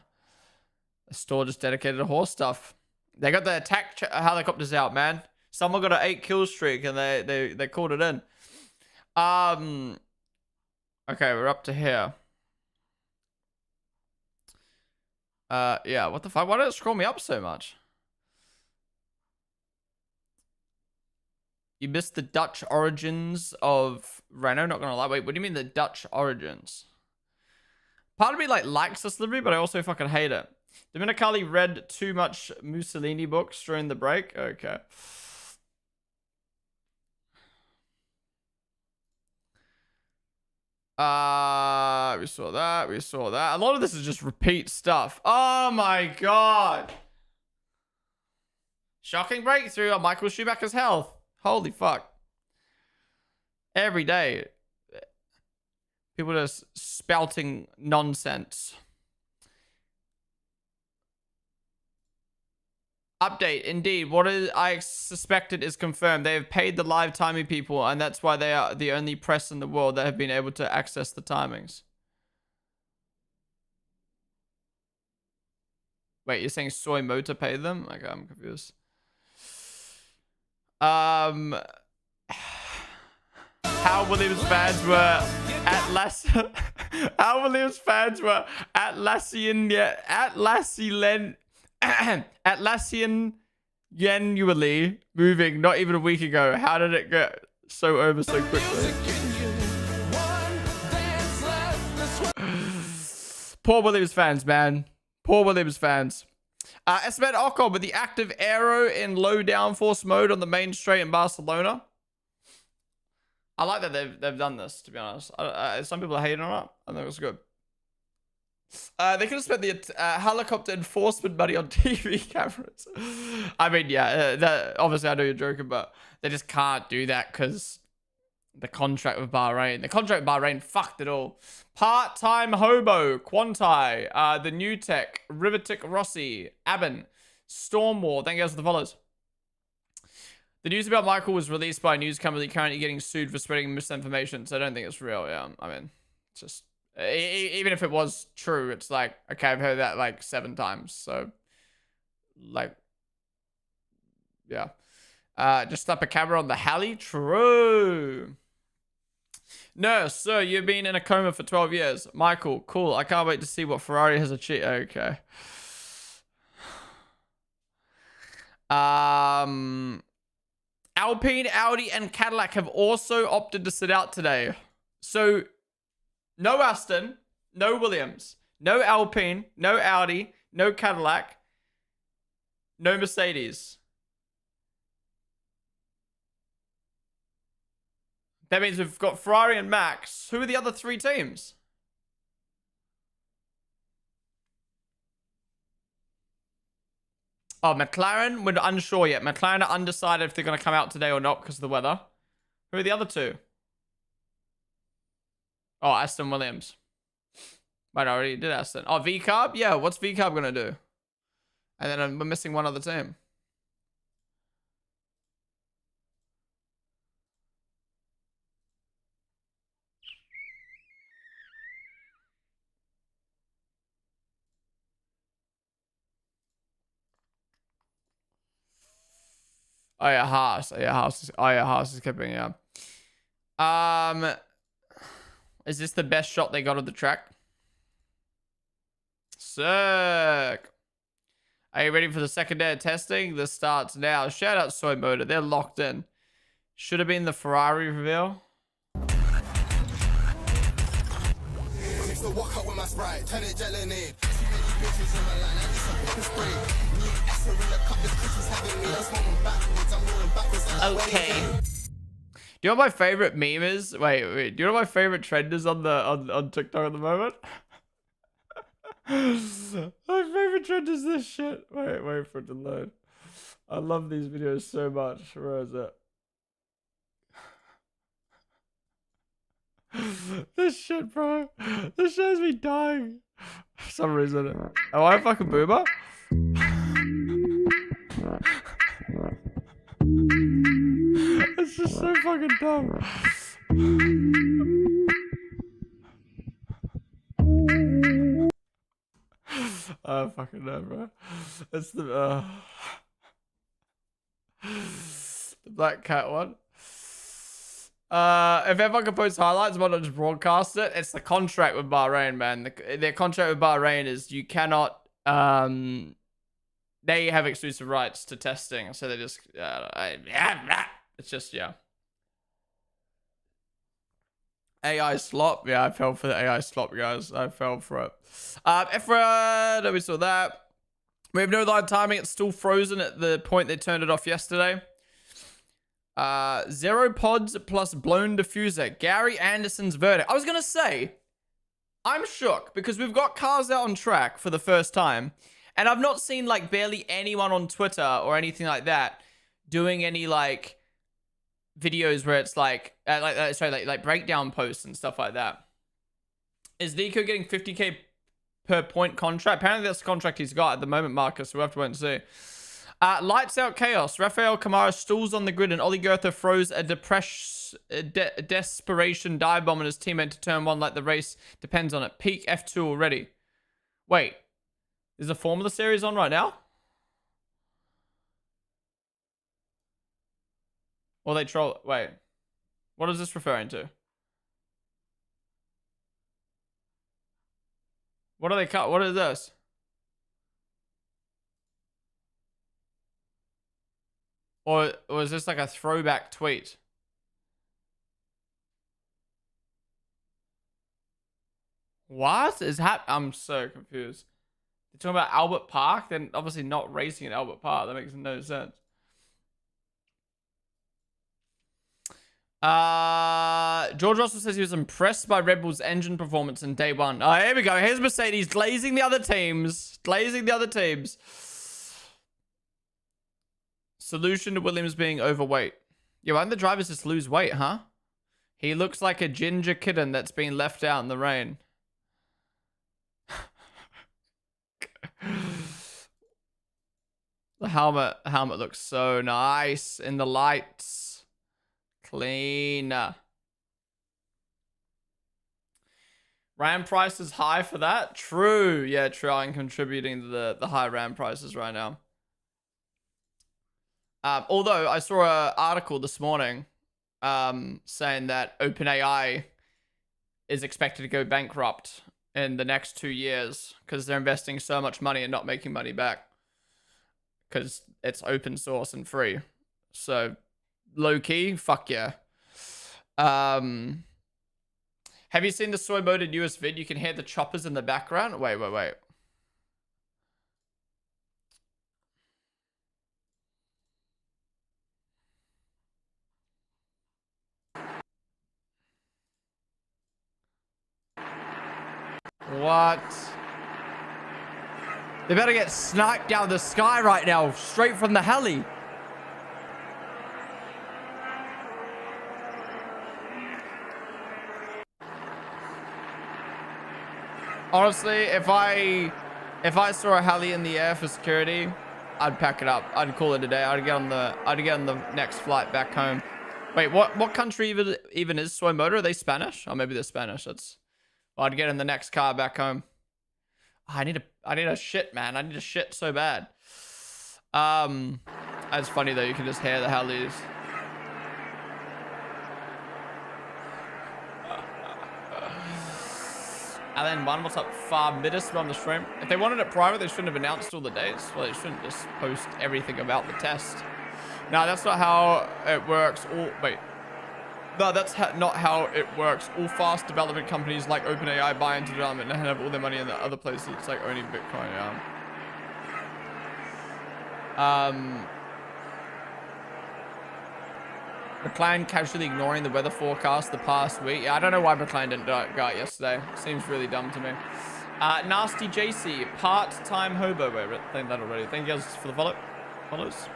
a store just dedicated to horse stuff. They got the attack helicopters out, man. Someone got an 8 kill streak and they called it in. Okay, we're up to here. Yeah, what the fuck? Why did it scroll me up so much? You missed the Dutch origins of Renault, not gonna lie. Wait, what do you mean the Dutch origins? Part of me likes this livery, but I also fucking hate it. Dominicali read too much Mussolini books during the break. Okay. We saw that. We saw that. A lot of this is just repeat stuff. Oh my god. Shocking breakthrough on Michael Schumacher's health. Holy fuck. Every day. People just spouting nonsense. Update. Indeed, what I suspected is confirmed. They have paid the live timing people, and that's why they are the only press in the world that have been able to access the timings. Wait, you're saying Soy Motor paid them? Okay, I'm confused. How Williams fans were at how Williams fans were Atlassian genuinely moving not even a week ago. How did it get so over so quickly? Poor Williams fans, man. Poor Williams fans. Esteban Ocon with the active aero in low downforce mode on the main straight in Barcelona. I like that they've done this, to be honest. Some people are hating on it. I think it's good. They could have spent the helicopter enforcement money on TV cameras. I mean, yeah, obviously I know you're joking, but they just can't do that because the contract with Bahrain. The contract with Bahrain fucked it all. Part-time Hobo, Quantai, the New Tech, Rivertick Rossi, Aben, Stormwall. Thank you guys for the follows. The news about Michael was released by a news company currently getting sued for spreading misinformation, so I don't think it's real, yeah. I mean, it's just... Even if it was true, it's like, okay, I've heard that like 7 times. So, like, yeah. Just slap a camera on the Halley? True. No, sir, you've been in a coma for 12 years. Michael, cool. I can't wait to see what Ferrari has achieved. Okay. Alpine, Audi, and Cadillac have also opted to sit out today. So... no Aston, no Williams, no Alpine, no Audi, no Cadillac, no Mercedes. That means we've got Ferrari and Max. Who are the other 3 teams? Oh, McLaren, we're unsure yet. McLaren are undecided if they're going to come out today or not because of the weather. Who are the other 2? Oh, Aston Williams. Wait, I already did Aston. Oh, VCarb? Yeah, what's VCarb going to do? And then we're missing one other team. Oh, yeah, Haas. Oh, yeah, Haas is keeping, yeah. Is this the best shot they got of the track? Sick. Are you ready for the second day of testing? This starts now. Shout out Soy Motor. They're locked in. Should have been the Ferrari reveal. Okay. Do you know what my favorite meme is? Wait. Do you know what my favorite trend is on TikTok at the moment? My favorite trend is this shit. Wait for it to load. I love these videos so much. Where is it? This shit, bro. This shows me dying. For some reason. Am I a fucking boomer? It's just so fucking dumb. I fucking know, bro. It's the black cat one. If everyone can post highlights, why not just broadcast it? It's the contract with Bahrain, man. Their contract with Bahrain is you cannot. They have exclusive rights to testing, so they just. It's just yeah. AI slop. Yeah, I fell for the AI slop, guys. I fell for it. Efra, we saw that. We have no live timing. It's still frozen at the point they turned it off yesterday. 0 pods plus blown diffuser. Gary Anderson's verdict. I was going to say, I'm shook because we've got cars out on track for the first time. And I've not seen like barely anyone on Twitter or anything like that doing any like videos where it's like breakdown posts and stuff like that. Is Nico getting 50k per point contract? Apparently that's the contract he's got at the moment, Marcus. We'll have to wait and see. Lights out chaos. Rafael Kamara stalls on the grid and Ollie Goethe throws a desperation dive bomb on his teammate to turn 1 like the race depends on it. Peak F2 already. Wait. Is the Formula Series on right now? Or they troll... Wait. What is this referring to? What are they cut? What is this? Or is this like a throwback tweet? What is happening? I'm so confused. They're talking about Albert Park? Then obviously not racing at Albert Park. That makes no sense. George Russell says he was impressed by Red Bull's engine performance in day 1. Oh, here we go. Here's Mercedes glazing the other teams. Glazing the other teams. Solution to Williams being overweight. Yeah, why don't the drivers just lose weight, huh? He looks like a ginger kitten that's been left out in the rain. The helmet looks so nice in the lights. Clean. RAM price is high for that? True. Yeah, true. I'm contributing to the high RAM prices right now. Although I saw an article this morning saying that OpenAI is expected to go bankrupt in the next 2 years because they're investing so much money and not making money back because it's open source and free. So low key, fuck yeah. Have you seen the soy moded US vid? You can hear the choppers in the background. Wait. What? They better get sniped down the sky right now, straight from the heli. Honestly, if I saw a heli in the air for security, I'd pack it up. I'd call it a day. I'd get on the next flight back home. Wait, what country even is Soy Motor? Are they Spanish? Oh, maybe they're Spanish. I'd get in the next car back home. I need a shit, man. I need a shit so bad. That's funny though. You can just hear the helis. Alan One, what's up? Far Midas on the stream. If they wanted it private, they shouldn't have announced all the dates. Well, they shouldn't just post everything about the test. No, that's not how it works. No, that's not how it works. All fast development companies like OpenAI buy into development and have all their money in the other places. It's like owning Bitcoin. McLaren casually ignoring the weather forecast the past week. Yeah, I don't know why McLaren didn't go out yesterday. Seems really dumb to me. Nasty JC, part-time hobo. Wait, I think that already. Thank you guys for the follows.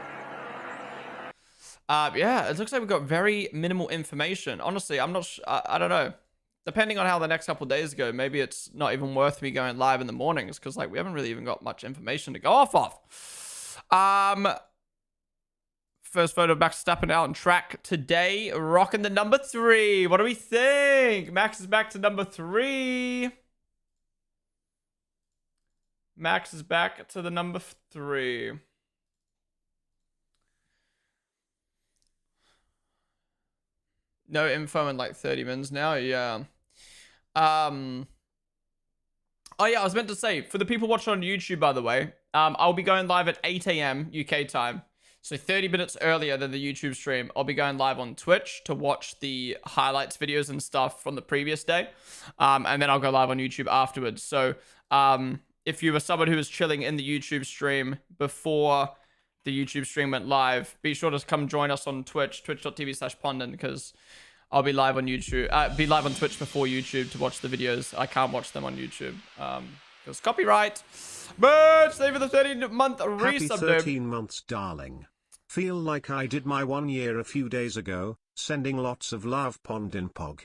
Yeah, it looks like we've got very minimal information. Honestly, I'm not. I don't know. Depending on how the next couple of days go, maybe it's not even worth me going live in the mornings because like we haven't really even got much information to go off of. First photo of Max Verstappen out on track today, rocking the number 3. What do we think? Max is back to number 3. Max is back to the number 3. No info in like 30 minutes now. Yeah. Oh yeah, I was meant to say, for the people watching on YouTube, by the way, I'll be going live at 8 a.m. UK time. So 30 minutes earlier than the YouTube stream. I'll be going live on Twitch to watch the highlights videos and stuff from the previous day. And then I'll go live on YouTube afterwards. So if you were someone who was chilling in the YouTube stream before the YouTube stream went live, be sure to come join us on Twitch, twitch.tv/Ponden, because I'll be live on YouTube, be live on Twitch before YouTube to watch the videos. I can't watch them on YouTube because copyright. But stay for the 13-month resub. Happy 13 months, darling. Feel like I did my 1 year a few days ago. Sending lots of love, Ponden Pog.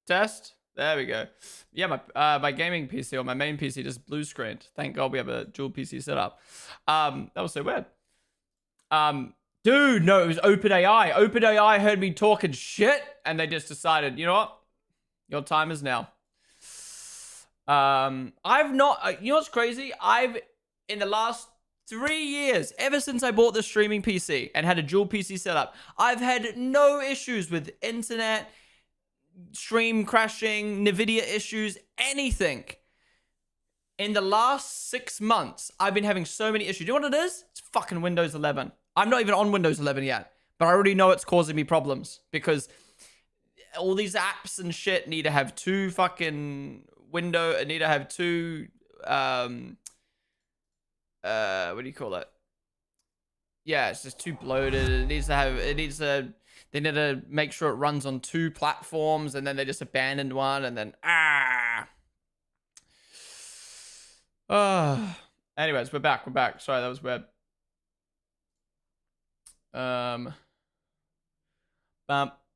Test. There we go. Yeah, my gaming PC or my main PC just blue screened. Thank God we have a dual PC setup. That was so weird. Dude, no, it was OpenAI. OpenAI heard me talking shit, and they just decided, you know what? Your time is now. I've not. You know what's crazy? In the last 3 years, ever since I bought the streaming PC and had a dual PC setup, I've had no issues with internet, stream crashing, NVIDIA issues, anything. In the last 6 months, I've been having so many issues. You know what it is? It's fucking Windows 11. I'm not even on Windows 11 yet, but I already know it's causing me problems because all these apps and shit need to have two fucking need to have two, what do you call it? Yeah, it's just too bloated. They need to make sure it runs on 2 platforms, and then they just abandoned one, and then anyways, we're back. Sorry, that was weird.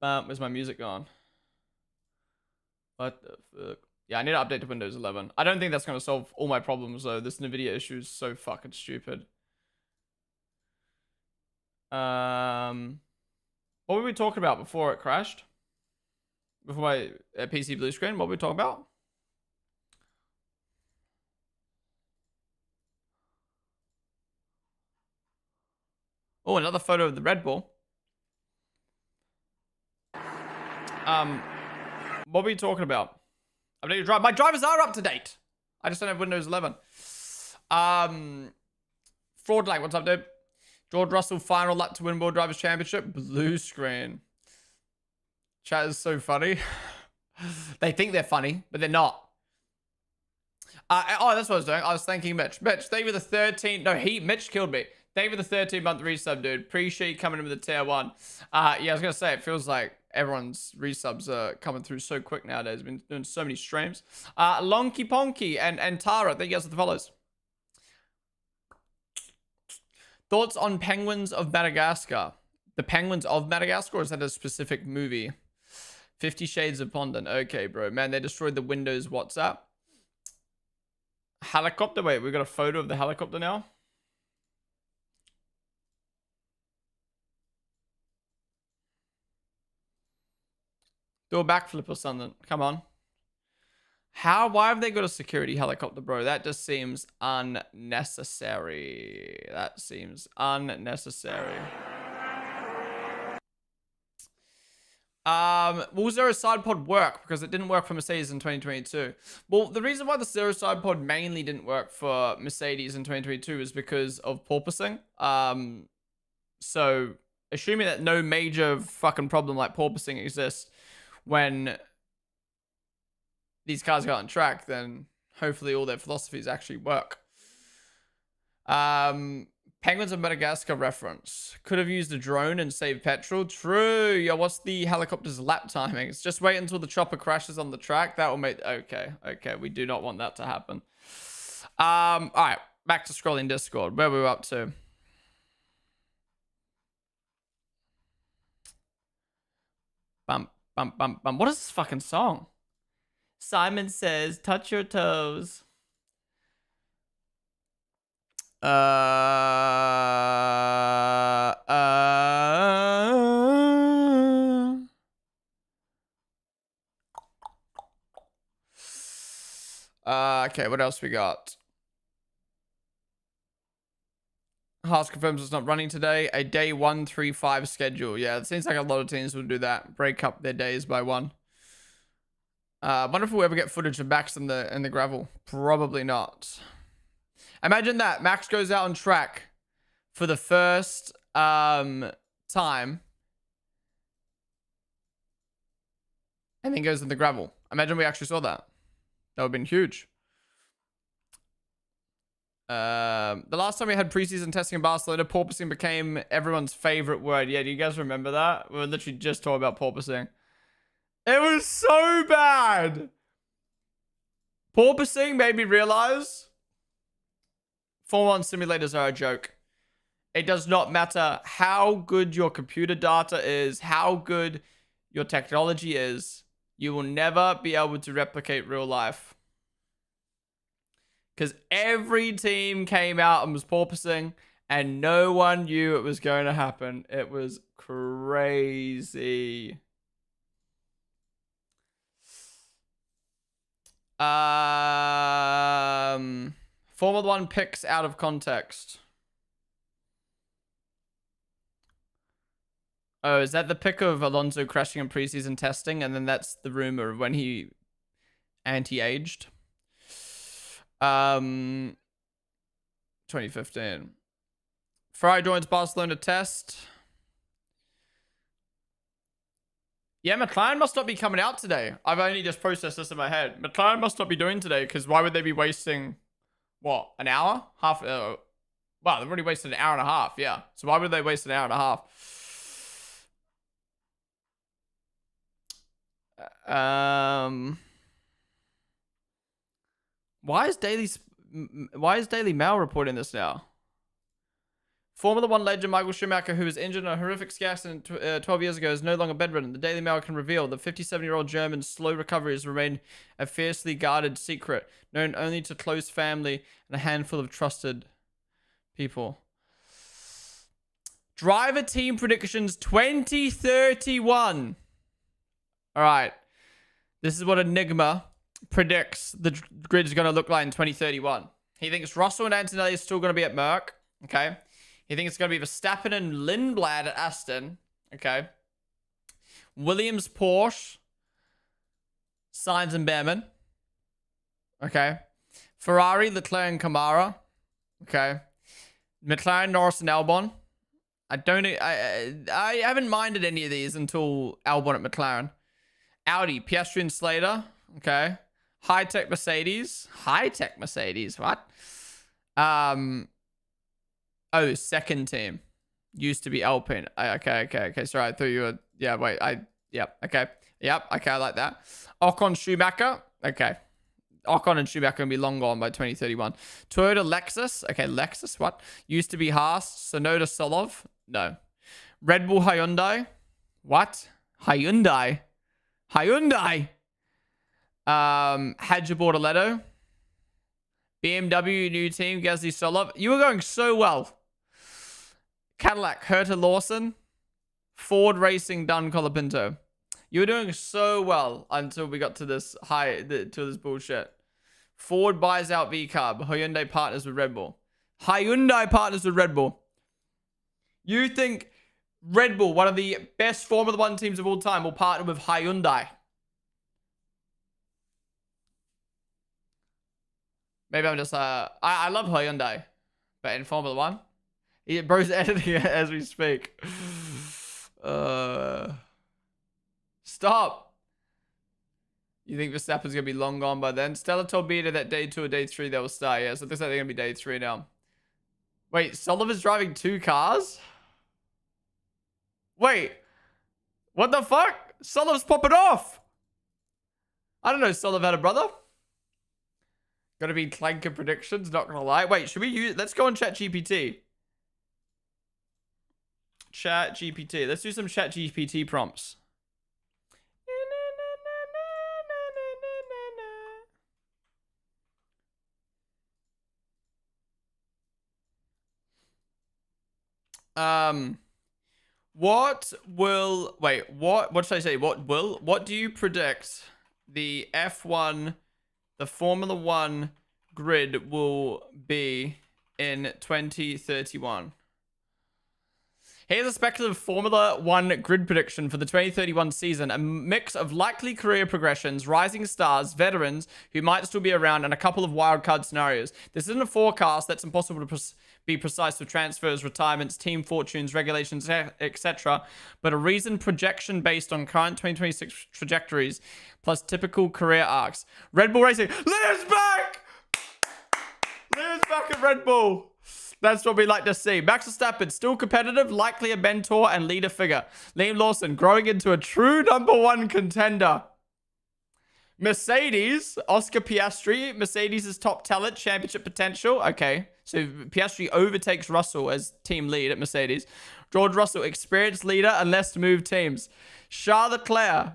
Where's my music gone? What the fuck? Yeah, I need to update to Windows 11. I don't think that's gonna solve all my problems though. This NVIDIA issue is so fucking stupid. What were we talking about before it crashed? Before my PC blue screen, what were we talking about? Oh, another photo of the Red Bull. What were we talking about? Update drive. My drivers are up to date. I just don't have Windows 11. Fraud Like, what's up, dude? George Russell, final lap to win World Drivers' Championship. Blue screen. Chat is so funny. They think they're funny, but they're not. Oh, that's what I was doing. I was thanking Mitch. Mitch, thank you for the 13. No, Mitch killed me. Thank you for the 13-month resub, dude. Appreciate you coming in with the tier 1. Yeah, I was going to say, it feels like everyone's resubs are coming through so quick nowadays. I've been doing so many streams. Lonky Ponky and Tara, thank you guys for the follows. Thoughts on Penguins of Madagascar? The Penguins of Madagascar, or is that a specific movie? 50 Shades of Ponden. Okay, bro. Man, they destroyed the Windows WhatsApp. Helicopter. Wait, we got a photo of the helicopter now? Do a backflip or something. Come on. Why have they got a security helicopter, bro? That just seems unnecessary. That seems unnecessary. Will Zero Side Pod work? Because it didn't work for Mercedes in 2022. Well, the reason why the Zero Side Pod mainly didn't work for Mercedes in 2022 is because of porpoising. So assuming that no major fucking problem like porpoising exists when these cars go on track, then hopefully all their philosophies actually work. Penguins of Madagascar reference. Could have used a drone and saved petrol. True. Yo, what's the helicopter's lap timings? Just wait until the chopper crashes on the track. That will make... Okay. We do not want that to happen. All right. Back to scrolling Discord. Where we up to? Bum. What is this fucking song? Simon Says, touch your toes. Okay, what else we got? Haas confirms it's not running today. A day 1-3-5 schedule. Yeah, it seems like a lot of teams will do that. Break up their days by one. Wonder if we'll ever get footage of Max in the gravel. Probably not. Imagine that. Max goes out on track for the first time and then goes in the gravel. Imagine we actually saw that. That would have been huge. The last time we had preseason testing in Barcelona, porpoising became everyone's favorite word. Yeah, do you guys remember that? We were literally just talking about porpoising. It was so bad. Porpoising made me realize Formula 1 simulators are a joke. It does not matter how good your computer data is, how good your technology is. You will never be able to replicate real life. Because every team came out and was porpoising, and no one knew it was going to happen. It was crazy. Formula 1 picks out of context. Oh, is that the pick of Alonso crashing in preseason testing? And then that's the rumor of when he anti-aged. 2015. Ferrari joins Barcelona test. Yeah, McLaren must not be coming out today. I've only just processed this in my head. McLaren must not be doing today because why would they be wasting, what, an hour? Well, they've already wasted an hour and a half, yeah. So why would they waste an hour and a half? Why is Daily Mail reporting this now? Formula 1 legend Michael Schumacher, who was injured in a horrific ski accident 12 years ago, is no longer bedridden. The Daily Mail can reveal the 57-year-old German's slow recovery has remained a fiercely guarded secret, known only to close family and a handful of trusted people. Driver team predictions 2031. All right. This is what Enigma predicts the grid is going to look like in 2031. He thinks Russell and Antonelli are still going to be at Merck. Okay. He thinks it's going to be Verstappen and Lindblad at Aston. Okay. Williams, Porsche, Sainz and Behrman. Okay. Ferrari, Leclerc and Kamara. Okay. McLaren, Norris and Albon. I haven't minded any of these until Albon at McLaren. Audi, Piastri and Slater. Okay. High-tech Mercedes. High-tech Mercedes, what? Oh, second team. Used to be Alpine. Okay. Sorry, I thought you were... Yeah, wait, Yep, okay. Yep, okay, I like that. Ocon Schumacher. Okay. Ocon and Schumacher going to be long gone by 2031. Toyota Lexus. Okay, Lexus, what? Used to be Haas. Sonoda Solov. No. Red Bull Hyundai. What? Hyundai. Hadja Bortoletto. BMW new team. Gasly Solov. You were going so well. Cadillac Herta Lawson. Ford Racing Dun Colapinto. You were doing so well until we got to this to this bullshit. Ford buys out VCarb. Hyundai partners with Red Bull. You think Red Bull, one of the best Formula One teams of all time, will partner with Hyundai? Maybe I'm just I love Hyundai, but in Formula One, bro's editing it as we speak. Stop. You think Verstappen's gonna be long gone by then? Stella told Beta that day 2 or day 3 they will start. Yeah, so it looks like they're gonna be day 3 now. Wait, Sullivan's driving 2 cars? Wait, what the fuck? Sullivan's popping off. I don't know. Sullivan had a brother. Gonna be clanker predictions. Not gonna lie. Wait, should we use? Let's go on ChatGPT. ChatGPT. Let's do some ChatGPT prompts. What should I say? What do you predict the F1, the Formula One grid will be in 2031? Here's a speculative Formula One grid prediction for the 2031 season. A mix of likely career progressions, rising stars, veterans who might still be around, and a couple of wildcard scenarios. This isn't a forecast that's impossible to be precise with transfers, retirements, team fortunes, regulations, etc., but a reasoned projection based on current 2026 trajectories plus typical career arcs. Red Bull Racing. Liam's back! Liam's back at Red Bull. That's what we like to see. Max Verstappen, still competitive, likely a mentor and leader figure. Liam Lawson, growing into a true #1 contender. Mercedes, Oscar Piastri. Mercedes is top talent, championship potential. Okay, so Piastri overtakes Russell as team lead at Mercedes. George Russell, experienced leader and less to move teams. Charles Leclerc,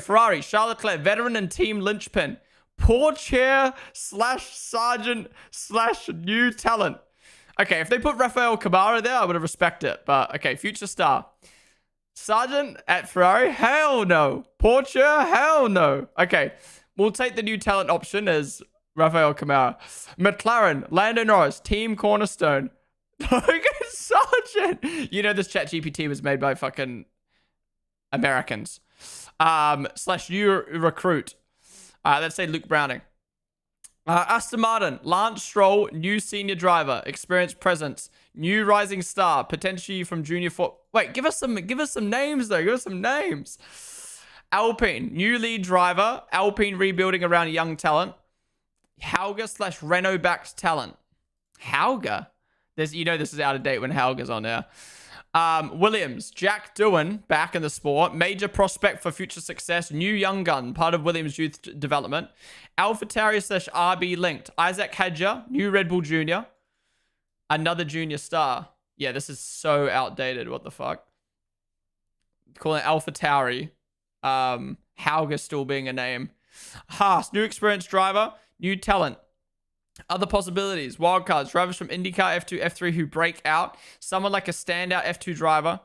Ferrari. Charles Leclerc, veteran and team linchpin. Poor chair / sergeant / new talent. Okay, if they put Rafael Camara there, I would have respected it. But, okay, future star. Sargent at Ferrari? Hell no. Porsche? Hell no. Okay, we'll take the new talent option as Rafael Camara. McLaren, Lando Norris, team cornerstone. Logan Sargent. You know this ChatGPT was made by fucking Americans. / new recruit. Let's say Luke Browning. Aston Martin, Lance Stroll, new senior driver, experienced presence, new rising star, potentially from junior for. Wait, give us some names though. Give us some names. Alpine, new lead driver, Alpine rebuilding around young talent. Hauger / Renault backed talent. Hauger, this is out of date when Hauger's on there. Williams, Jack Doohan, back in the sport. Major prospect for future success. New young gun, part of Williams' youth development. AlphaTauri / RB linked. Isaac Hadja, new Red Bull Junior. Another junior star. Yeah, this is so outdated. What the fuck? Call it AlphaTauri. Hauger still being a name. Haas, new experienced driver. New talent. Other possibilities. Wildcards. Drivers from IndyCar, F2, F3 who break out. Someone like a standout F2 driver.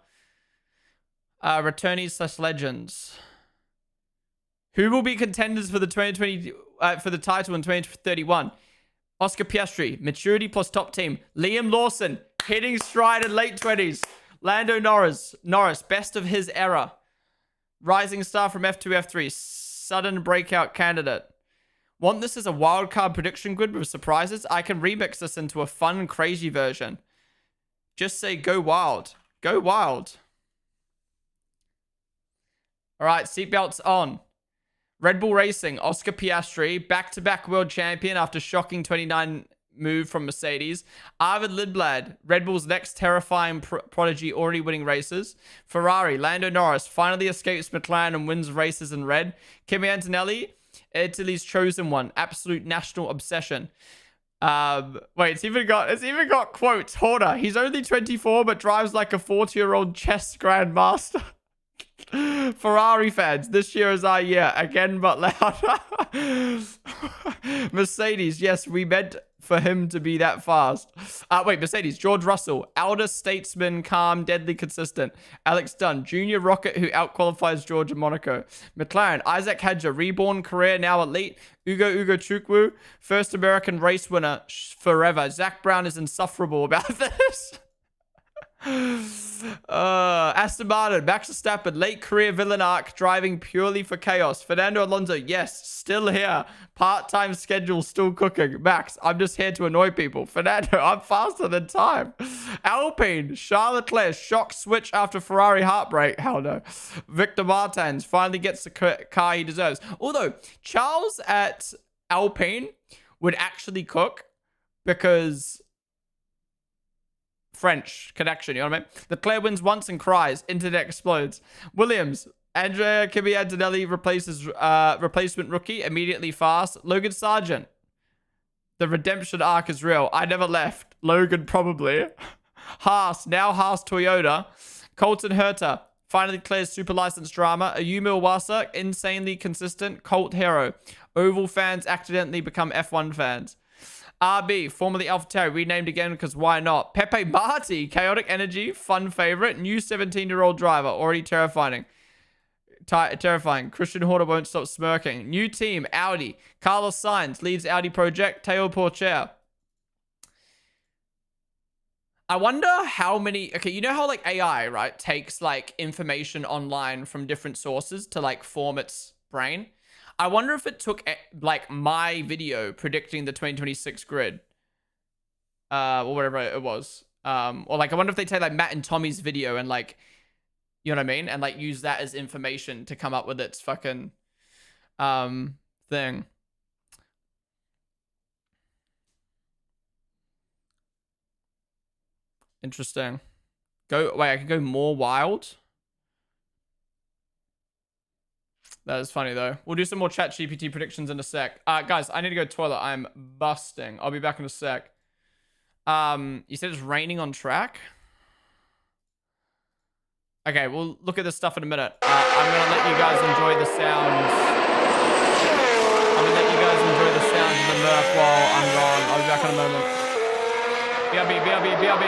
Returnees / legends. Who will be contenders for the 2020 for the title in 2031? Oscar Piastri. Maturity plus top team. Liam Lawson. Hitting stride in late 20s. Lando Norris. Best of his era. Rising star from F2, F3. Sudden breakout candidate. Want this as a wildcard prediction grid with surprises? I can remix this into a fun, crazy version. Just say go wild. Go wild. All right, seatbelts on. Red Bull Racing, Oscar Piastri, back-to-back world champion after shocking 29 move from Mercedes. Arvid Lindblad, Red Bull's next terrifying prodigy, already winning races. Ferrari, Lando Norris finally escapes McLaren and wins races in red. Kimi Antonelli, Italy's chosen one, absolute national obsession. Wait, it's even got quotes. Horner, he's only 24 but drives like a 40-year-old chess grandmaster. Ferrari fans, this year is our year again, but louder. Mercedes, yes, we meant for him to be that fast. Wait, Mercedes, George Russell, elder statesman, calm, deadly consistent. Alex Dunn, junior rocket who outqualifies George in Monaco. McLaren, Isaac Hadjar, reborn career, now elite. Ugo Chukwu, first American race winner forever. Zach Brown is insufferable about this. Aston Martin, Max Verstappen, late career villain arc, driving purely for chaos. Fernando Alonso, yes, still here. Part-time schedule still cooking. Max, I'm just here to annoy people. Fernando, I'm faster than time. Alpine, Charles Leclerc, shock switch after Ferrari heartbreak. Hell no. Victor Martins finally gets the car he deserves. Although, Charles at Alpine would actually cook because French connection, you know what I mean? Leclerc wins once and cries. Internet explodes. Williams, Andrea Kimi Antonelli replaces replacement rookie, immediately fast. Logan Sargent, the redemption arc is real. I never left. Logan probably. Haas, now Haas Toyota. Colton Herta finally clears super license drama. Ayumu Iwasa, insanely consistent. Colt hero. Oval fans accidentally become F1 fans. RB, formerly AlphaTauri, renamed again because why not? Pepe Marti, chaotic energy, fun favorite, new 17-year-old driver, already terrifying. Christian Horner won't stop smirking. New team, Audi. Carlos Sainz leads Audi project. Teo Porcher. I wonder how many... Okay, you know how like AI, right, takes like information online from different sources to like form its brain? I wonder if it took like my video predicting the 2026 grid, or whatever it was, or like I wonder if they take like Matt and Tommy's video and like, you know what I mean, and like use that as information to come up with its fucking thing. Interesting. Wait, I can go more wild. That is funny, though. We'll do some more chat GPT predictions in a sec. Guys, I need to go to the toilet. I'm busting. I'll be back in a sec. You said it's raining on track? Okay, we'll look at this stuff in a minute. I'm going to let you guys enjoy the sounds. I'm going to let you guys enjoy the sounds of the murk while I'm gone. I'll be back in a moment. BRB, BRB, BRB.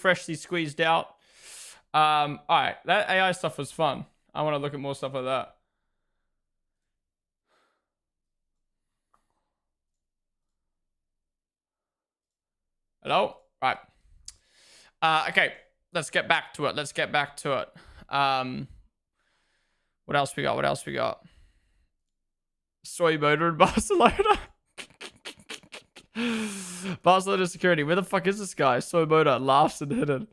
freshly squeezed out. All right, that AI stuff was fun. I want to look at more stuff like that. Hello? Right. Okay, let's get back to it. What else we got? Soy motor in Barcelona. Barcelona security. Where the fuck is this guy? Soy motor laughs and hidden.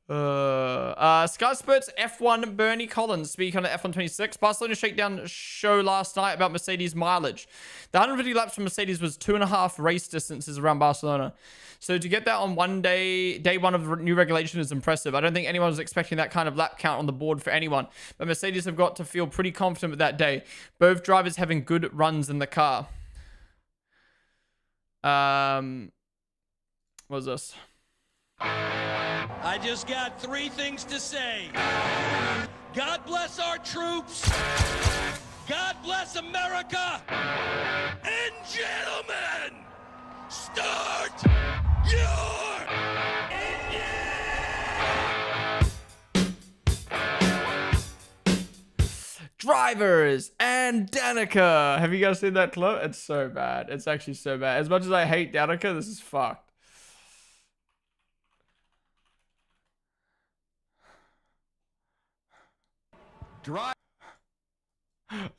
Sky Sports F1 Bernie Collins speak on the F126 Barcelona Shakedown show last night about Mercedes mileage. The 150 laps from Mercedes was 2.5 race distances around Barcelona. So to get that on one day one of the new regulation is impressive. I don't think anyone was expecting that kind of lap count on the board for anyone. But Mercedes have got to feel pretty confident with that day. Both drivers having good runs in the car. What was this? I just got 3 things to say. God bless our troops. God bless America. And gentlemen, start your Drivers and Danica. Have you guys seen that clip? It's so bad. It's actually so bad. As much as I hate Danica, this is fucked.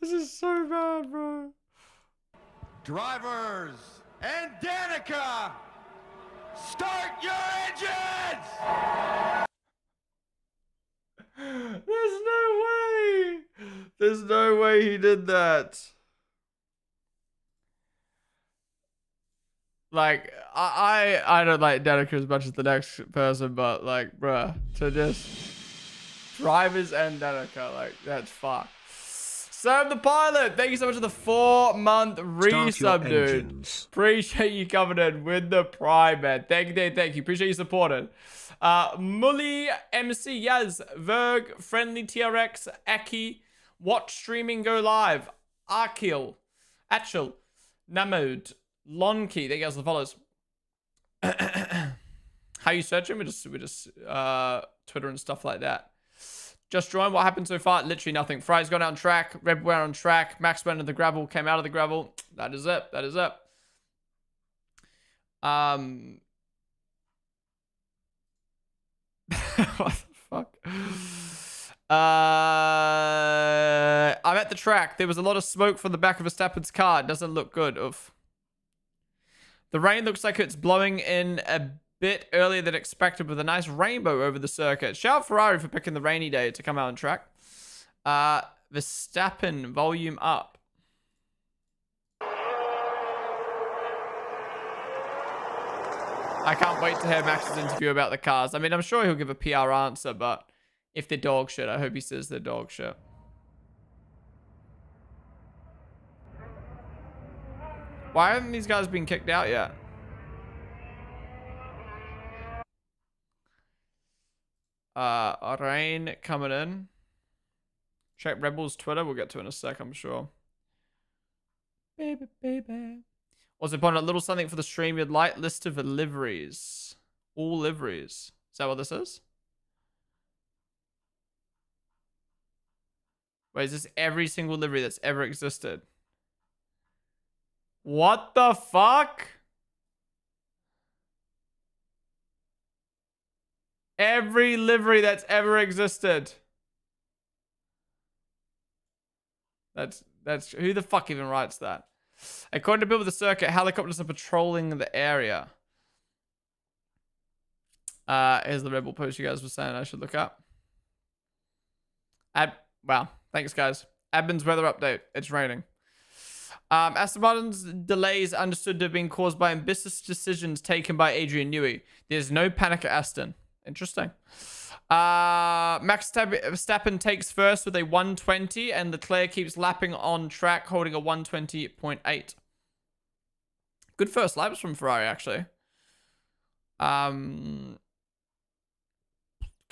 This is so bad, bro. drivers and Danica, start your engines! There's no way. There's no way he did that. Like, I don't like Danica as much as the next person, but like, bruh, to just drivers and Danica, like, that's fucked. Serve the pilot. Thank you so much for the 4-month resub, dude. Appreciate you coming in with the prime, man. Thank you, thank you. Appreciate you supporting. Mully, MC, Yaz, Verg, Friendly TRX, Aki, Watch Streaming Go Live, Arkil, Achel, Namud, Lonky. Thank you guys for the follows. How you searching? We just Twitter and stuff like that. Just joined. What happened so far? Literally nothing. Fry's gone out on track. Red went on track. Max went into the gravel. Came out of the gravel. That is it. That is it. What the fuck? I'm at the track. There was a lot of smoke from the back of Verstappen's car. It doesn't look good. Oof. The rain looks like it's blowing in a bit earlier than expected with a nice rainbow over the circuit. Shout out Ferrari for picking the rainy day to come out on track. Verstappen, volume up. I can't wait to hear Max's interview about the cars. I mean, I'm sure he'll give a PR answer, but if they're dog shit, I hope he says they're dog shit. Why haven't these guys been kicked out yet? Rain coming in. Check Red Bull's Twitter. We'll get to it in a sec, I'm sure. Baby, baby. Also, put a little something for the stream you'd like. List of liveries. All liveries. Is that what this is? Wait, is this every single livery that's ever existed? What the fuck? Every livery that's ever existed. That's who the fuck even writes that? According to Build the Circuit, helicopters are patrolling the area. Here's the Red Bull post you guys were saying I should look up. Wow. Thanks, guys. Admin's weather update. It's raining. Aston Martin's delays understood to have been caused by ambitious decisions taken by Adrian Newey. There's no panic at Aston. Interesting. Max Verstappen takes first with a 120, and Leclerc keeps lapping on track, holding a 120.8. Good first laps from Ferrari, actually. Can't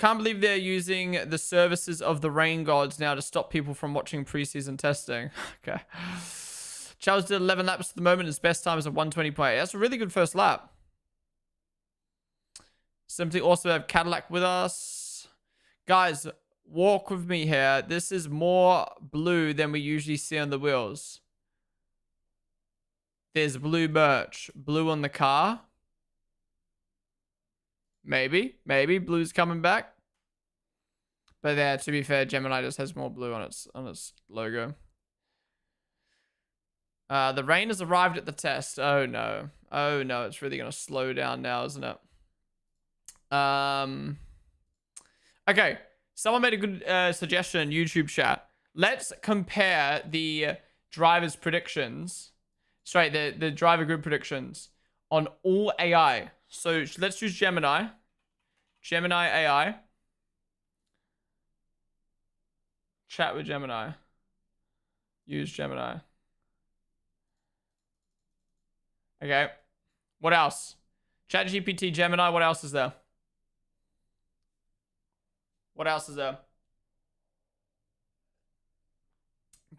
believe they're using the services of the rain gods now to stop people from watching preseason testing. Okay. Charles did 11 laps at the moment. His best time is a 120.8. That's a really good first lap. Simply also have Cadillac with us. Guys, walk with me here. This is more blue than we usually see on the wheels. There's blue merch. Blue on the car. Maybe. Maybe blue's coming back. But yeah, to be fair, Gemini just has more blue on its logo. The rain has arrived at the test. Oh no. Oh no, it's really gonna slow down now, isn't it? Okay. Someone made a good suggestion in YouTube chat. Let's compare the driver's predictions. Sorry, the driver grid predictions on all AI. So let's use Gemini. Gemini AI. Chat with Gemini. Use Gemini. Okay. What else? ChatGPT, Gemini, what else is there? What else is there?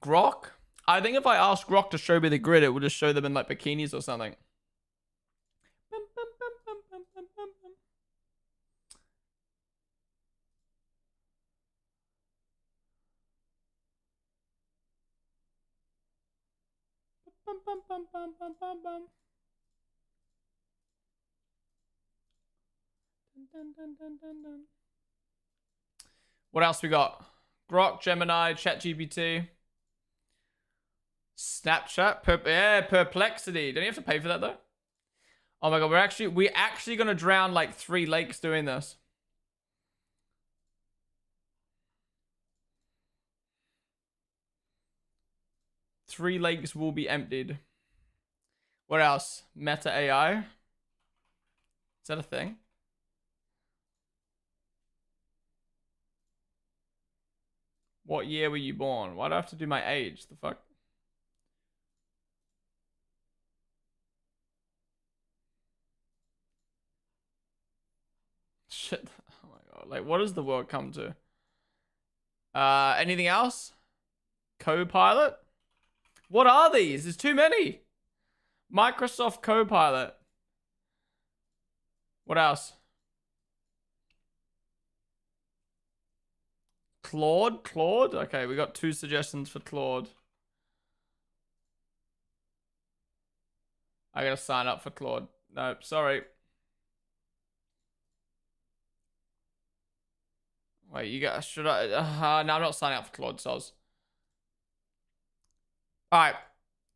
Grok? I think if I ask Grok to show me the grid, it will just show them in like bikinis or something. What else we got? Grok, Gemini, ChatGPT, Snapchat, Perplexity. Don't you have to pay for that though? Oh my god, we're actually gonna drown like 3 lakes doing this. Three lakes will be emptied. What else? Meta AI. Is that a thing? What year were you born? Why do I have to do my age? The fuck? Shit. Oh my god. Like, what does the world come to? Anything else? Copilot? What are these? There's too many. Microsoft Copilot. What else? Claude? Claude? Okay, we got 2 suggestions for Claude. I gotta sign up for Claude. Nope, sorry. Wait, you guys, should I? No, I'm not signing up for Claude, soz. Alright,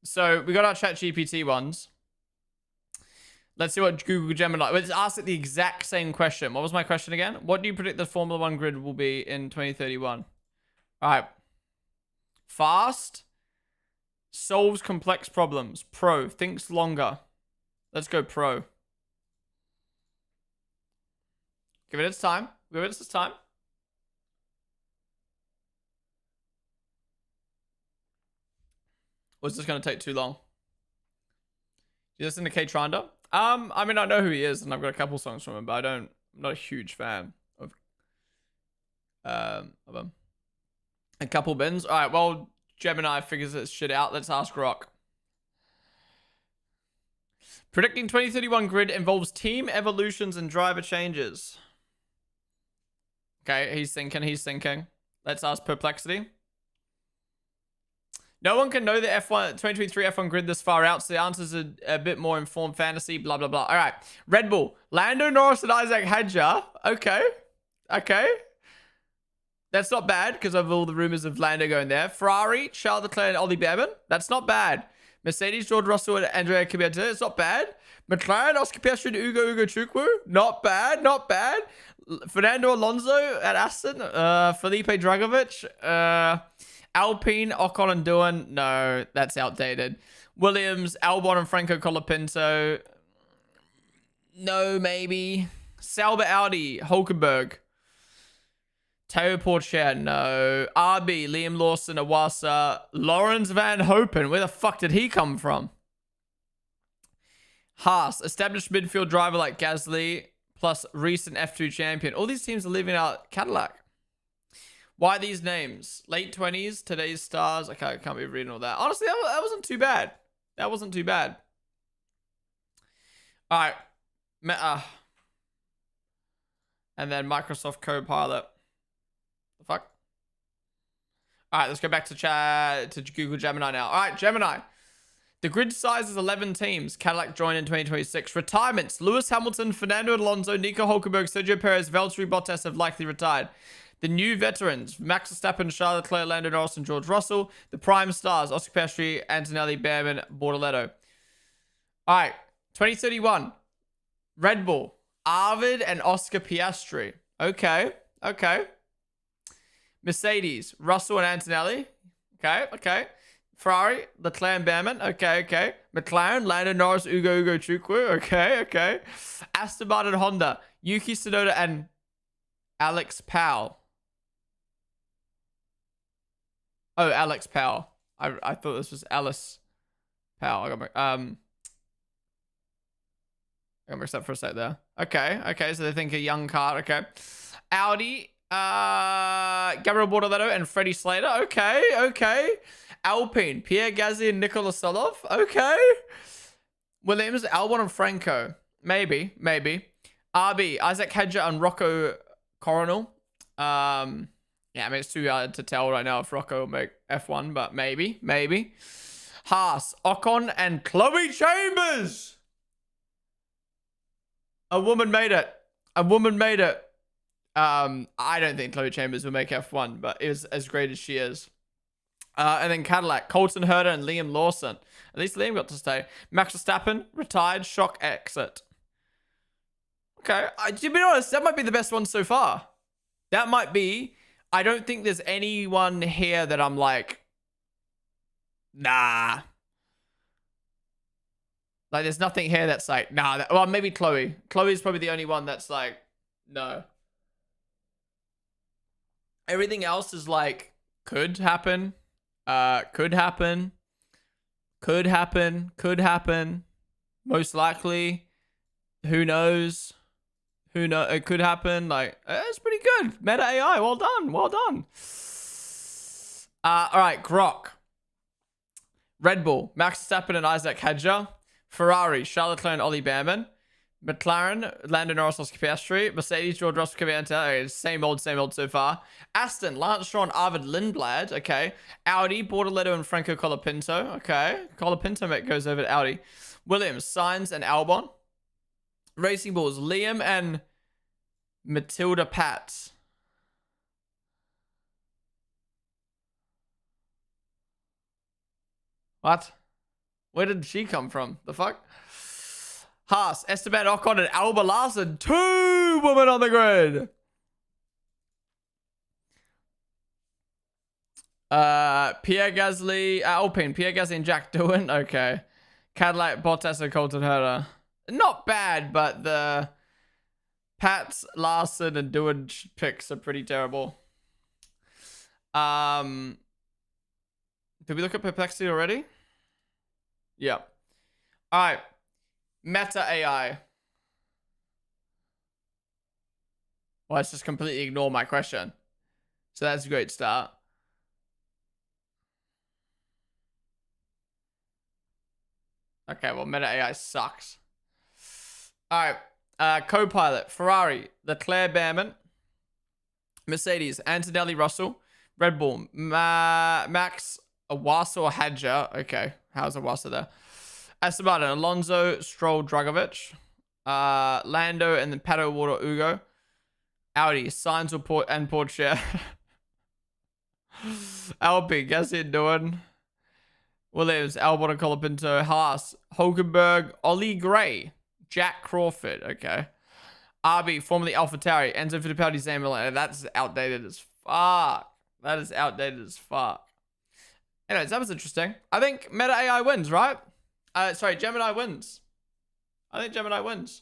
so we got our ChatGPT ones. Let's see what Google Gemini. Let's ask it the exact same question. What was my question again? What do you predict the Formula 1 grid will be in 2031? Alright. Fast. Solves complex problems. Pro. Thinks longer. Let's go pro. Give it its time. Give it its time. Or is this going to take too long? You listen to K Tranda? I mean, I know who he is, and I've got a couple songs from him, but I'm not a huge fan of him. A couple bins. All right, well, Gemini figures this shit out. Let's ask Grok. Predicting 2031 grid involves team evolutions and driver changes. Okay, he's thinking. Let's ask Perplexity. No one can know the F1 2023 F1 grid this far out, so the answers are a bit more informed fantasy, blah, blah, blah. All right. Red Bull. Lando Norris and Isaac Hadjar. Okay. Okay. That's not bad because of all the rumors of Lando going there. Ferrari, Charles Leclerc and Ollie Behrman. That's not bad. Mercedes, George Russell and Andrea Kvyat. It's not bad. McLaren, Oscar Piastri and Ugo Chukwu. Not bad. Not bad. Fernando Alonso at Aston. Felipe Dragovic. Alpine, Ocon and Doohan. No, that's outdated. Williams, Albon and Franco Colapinto. No, maybe. Sauber Audi, Hulkenberg. Teo Porcher, no. RB, Liam Lawson, Awasa. Lawrence Van Hopen. Where the fuck did he come from? Haas, established midfield driver like Gasly, plus recent F2 champion. All these teams are leaving out Cadillac. Why these names? Late 20s, today's stars. Okay, I can't be reading all that. Honestly, that wasn't too bad. That wasn't too bad. All right. And then Microsoft Copilot. The fuck? All right, let's go back to chat to Google Gemini now. All right, Gemini. The grid size is 11 teams. Cadillac joined in 2026. Retirements. Lewis Hamilton, Fernando Alonso, Nico Hulkenberg, Sergio Perez, Valtteri Bottas have likely retired. The new veterans. Max Verstappen, Charles Leclerc, Lando Norris, and George Russell. The prime stars. Oscar Piastri, Antonelli, Behrman, Bortoleto. All right, 2031. Red Bull. Arvid and Oscar Piastri. Okay, okay. Mercedes. Russell and Antonelli. Okay, okay. Ferrari, Leclerc and Behrman. Okay, okay. McLaren, Lando Norris, Ugo Chukwu. Okay, okay. Aston Martin, Honda, Yuki Tsunoda and Alex Powell. Oh, Alex Powell. I thought this was Alice Powell. I got mixed up for a sec there. Okay, okay. So they think a young car. Okay. Audi, Gabriel Bortoleto and Freddie Slater. Okay, okay. Alpine, Pierre Gasly and Nikola Solov. Okay. Williams, Albon and Franco. Maybe, maybe. RB, Isaac Hedger and Rocco Coronel. Yeah, I mean, it's too hard to tell right now if Rocco will make F1, but maybe, maybe. Haas, Ocon and Chloe Chambers. A woman made it. A woman made it. I don't think Chloe Chambers will make F1, but it was as great as she is. And then Cadillac, Colton Herta and Liam Lawson. At least Liam got to stay. Max Verstappen, retired, shock exit. Okay, to be honest, that might be the best one so far. That might be. I don't think there's anyone here that I'm like, nah. Like, there's nothing here that's like, nah. Well, maybe Chloe. Chloe's probably the only one that's like, no. Everything else is like, could happen. Could happen. Could happen. Could happen. Most likely. Who knows? Who knows? It could happen. Like, it's pretty good. Meta AI. Well done. Well done. All right. Grok. Red Bull. Max Verstappen and Isaac Hedger. Ferrari. Charles Leclerc and Ollie Behrman. McLaren, Lando Norris, Oscar Piastri. Mercedes, George Russell, Kvyat Antonelli. Same old so far. Aston, Lance Stroll, Arvid Lindblad. Okay. Audi, Bortoleto and Franco Colapinto. Okay. Colapinto, mate, goes over to Audi. Williams, Sainz and Albon. Racing Bulls, Liam and Matilda Pats. What? Where did she come from? The fuck? Haas, Esteban Ocon and Alba Larson. 2 women on the grid. Pierre Gasly, Alpine, Pierre Gasly and Jack Doohan. Okay. Cadillac, Bottas and Colton Herta. Not bad, but the Pats, Larson and Doohan picks are pretty terrible. Did we look at Perplexity already? Yeah. All right. Meta AI. Well, let's just completely ignore my question. So that's a great start. Okay, well, Meta AI sucks. All right. Copilot. Ferrari. Leclerc Behrman. Mercedes. Antonelli Russell. Red Bull. Max Awasa or Hadja. Okay. How's Awasa there? Aston Martin, Alonso, Stroll, Dragovic, Lando, and then Pato, Water, Ugo. Audi, Sainz and Porsche. Alpine, Gasly and Doohan. Williams, Albon and Colapinto. Haas, Hulkenberg, Ollie Gray, Jack Crawford. Okay. RB, formerly AlphaTauri, Enzo Fittipaldi, Zambellan. That's outdated as fuck. That is outdated as fuck. Anyways, that was interesting. I think Meta AI wins, right? Sorry, Gemini wins. I think Gemini wins.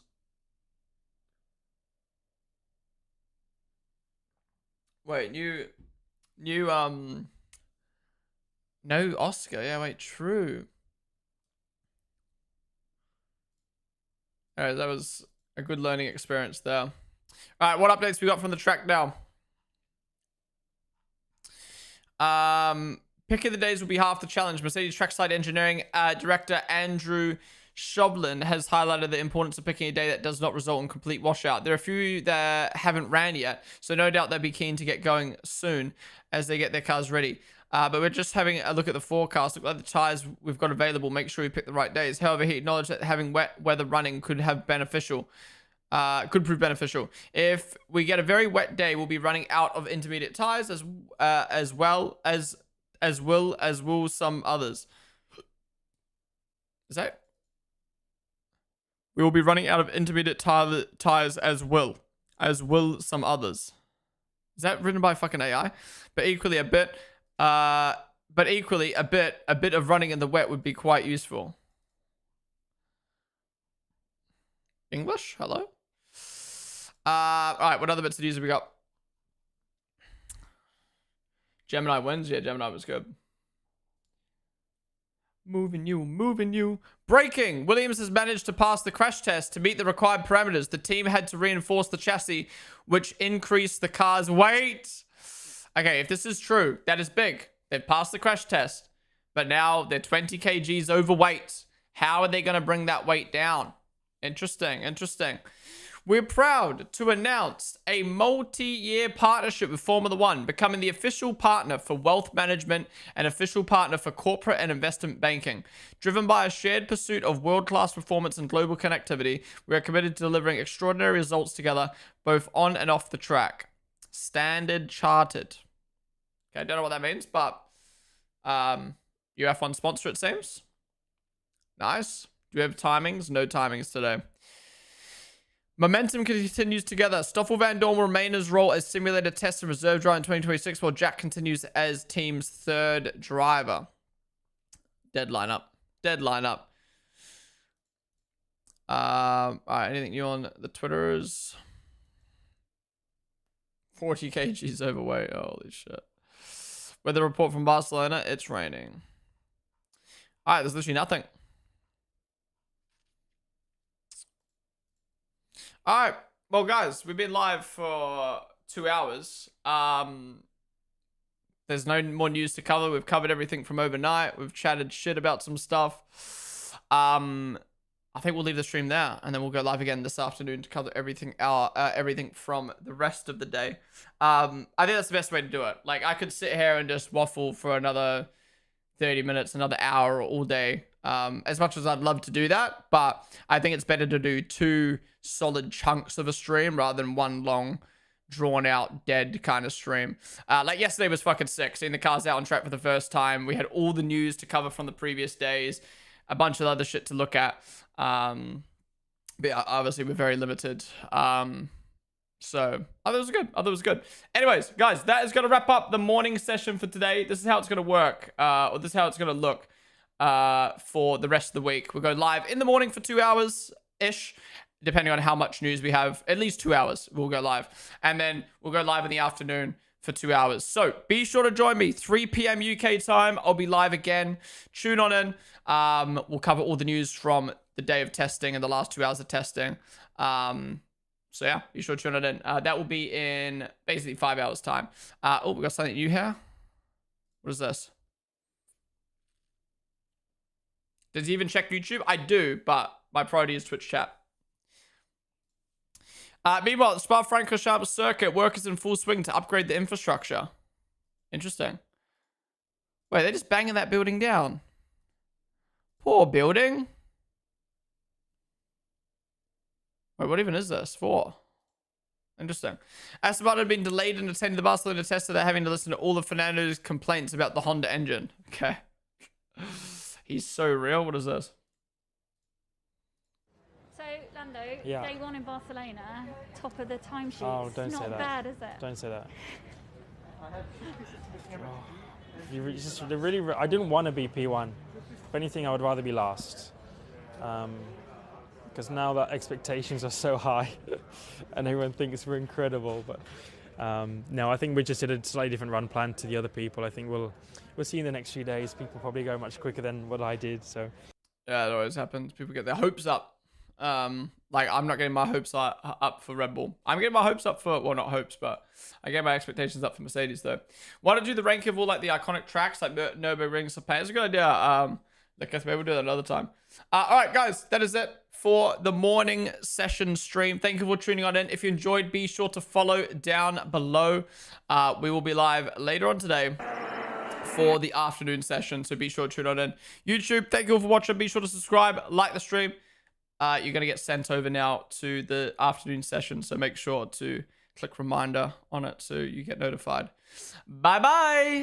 Wait, no Oscar. Yeah, wait, true. Alright, that was a good learning experience there. Alright, what updates we got from the track now? Pick of the days will be half the challenge. Mercedes Trackside Engineering Director Andrew Shoblin has highlighted the importance of picking a day that does not result in complete washout. There are a few that haven't ran yet, so no doubt they'll be keen to get going soon as they get their cars ready. But we're just having a look at the forecast. Look at the tires we've got available. Make sure we pick the right days. However, he acknowledged that having wet weather running could prove beneficial. If we get a very wet day, we'll be running out of intermediate tires as will some others. Is that? We will be running out of intermediate tires as will some others. Is that written by fucking AI? But equally a bit of running in the wet would be quite useful. English? Hello? All right, what other bits of news have we got? Gemini wins. Yeah, Gemini was good. Moving you. Braking! Williams has managed to pass the crash test to meet the required parameters. The team had to reinforce the chassis, which increased the car's weight. Okay, if this is true, that is big. They've passed the crash test, but now they're 20 kgs overweight. How are they going to bring that weight down? Interesting. We're proud to announce a multi-year partnership with Formula One, becoming the official partner for wealth management and official partner for corporate and investment banking. Driven by a shared pursuit of world-class performance and global connectivity, we are committed to delivering extraordinary results together, both on and off the track. Standard Chartered. Okay, I don't know what that means, but you F1 sponsor, it seems. Nice. Do we have timings? No timings today. Momentum continues together. Stoffel Van Dorn will remain his role as simulator test and reserve driver in 2026, while Jack continues as team's third driver. Dead lineup. All right, anything new on the Twitters? 40 kgs overweight. Holy shit. Weather report from Barcelona. It's raining. All right, there's literally nothing. All right. Well, guys, we've been live for 2 hours. There's no more news to cover. We've covered everything from overnight. We've chatted shit about some stuff. I think we'll leave the stream there, and then we'll go live again this afternoon to cover everything from the rest of the day. I think that's the best way to do it. Like, I could sit here and just waffle for another 30 minutes, another hour all day. As much as I'd love to do that, but I think it's better to do 2 solid chunks of a stream rather than one long, drawn out, dead kind of stream. Like yesterday was fucking sick. Seeing the cars out on track for the first time. We had all the news to cover from the previous days, a bunch of other shit to look at. But yeah, obviously we're very limited. So I thought it was good. Anyways, guys, that is going to wrap up the morning session for today. This is how it's going to work, or this is how it's going to look for the rest of the week. We'll go live in the morning for 2 hours-ish, depending on how much news we have. At least 2 hours we'll go live. And then we'll go live in the afternoon for 2 hours. So be sure to join me, 3 p.m. UK time. I'll be live again. Tune on in. We'll cover all the news from the day of testing and the last 2 hours of testing. So yeah, be sure to tune it in. That will be in basically 5 hours time. Oh, we got something new here. What is this? Does he even check YouTube? I do, but my priority is Twitch chat. Meanwhile, at Spa-Francorchamps circuit, work is in full swing to upgrade the infrastructure. Interesting. Wait, they're just banging that building down. Poor building. Wait, what even is this for? Interesting. Esteban had been delayed in attending the Barcelona test, so they're having to listen to all of Fernando's complaints about the Honda engine. Okay. He's so real. What is this? So, Lando, Yeah. day one in Barcelona, top of the timesheets. Oh, don't say Not that. bad, is it? Don't say that. I didn't want to be P1. If anything, I would rather be last. Because now that expectations are so high and everyone thinks we're incredible. But no, I think we just did a slightly different run plan to the other people. I think we'll see in the next few days. People probably go much quicker than what I did. So yeah, it always happens. People get their hopes up. Like, I'm not getting my hopes up for Red Bull. I'm getting my hopes up for, well, not hopes, but I get my expectations up for Mercedes, though. Why don't you do the ranking of all, like, the iconic tracks, like Nürburgring, Sepang? It's a good idea. I guess maybe we'll do that another time. All right, guys, that is it for the morning session stream. Thank you for tuning on in. If you enjoyed, be sure to follow down below. We will be live later on today for the afternoon session, so be sure to tune on in. YouTube, thank you all for watching. Be sure to subscribe, like the stream. You're going to get sent over now to the afternoon session, so make sure to click reminder on it so you get notified. Bye-bye.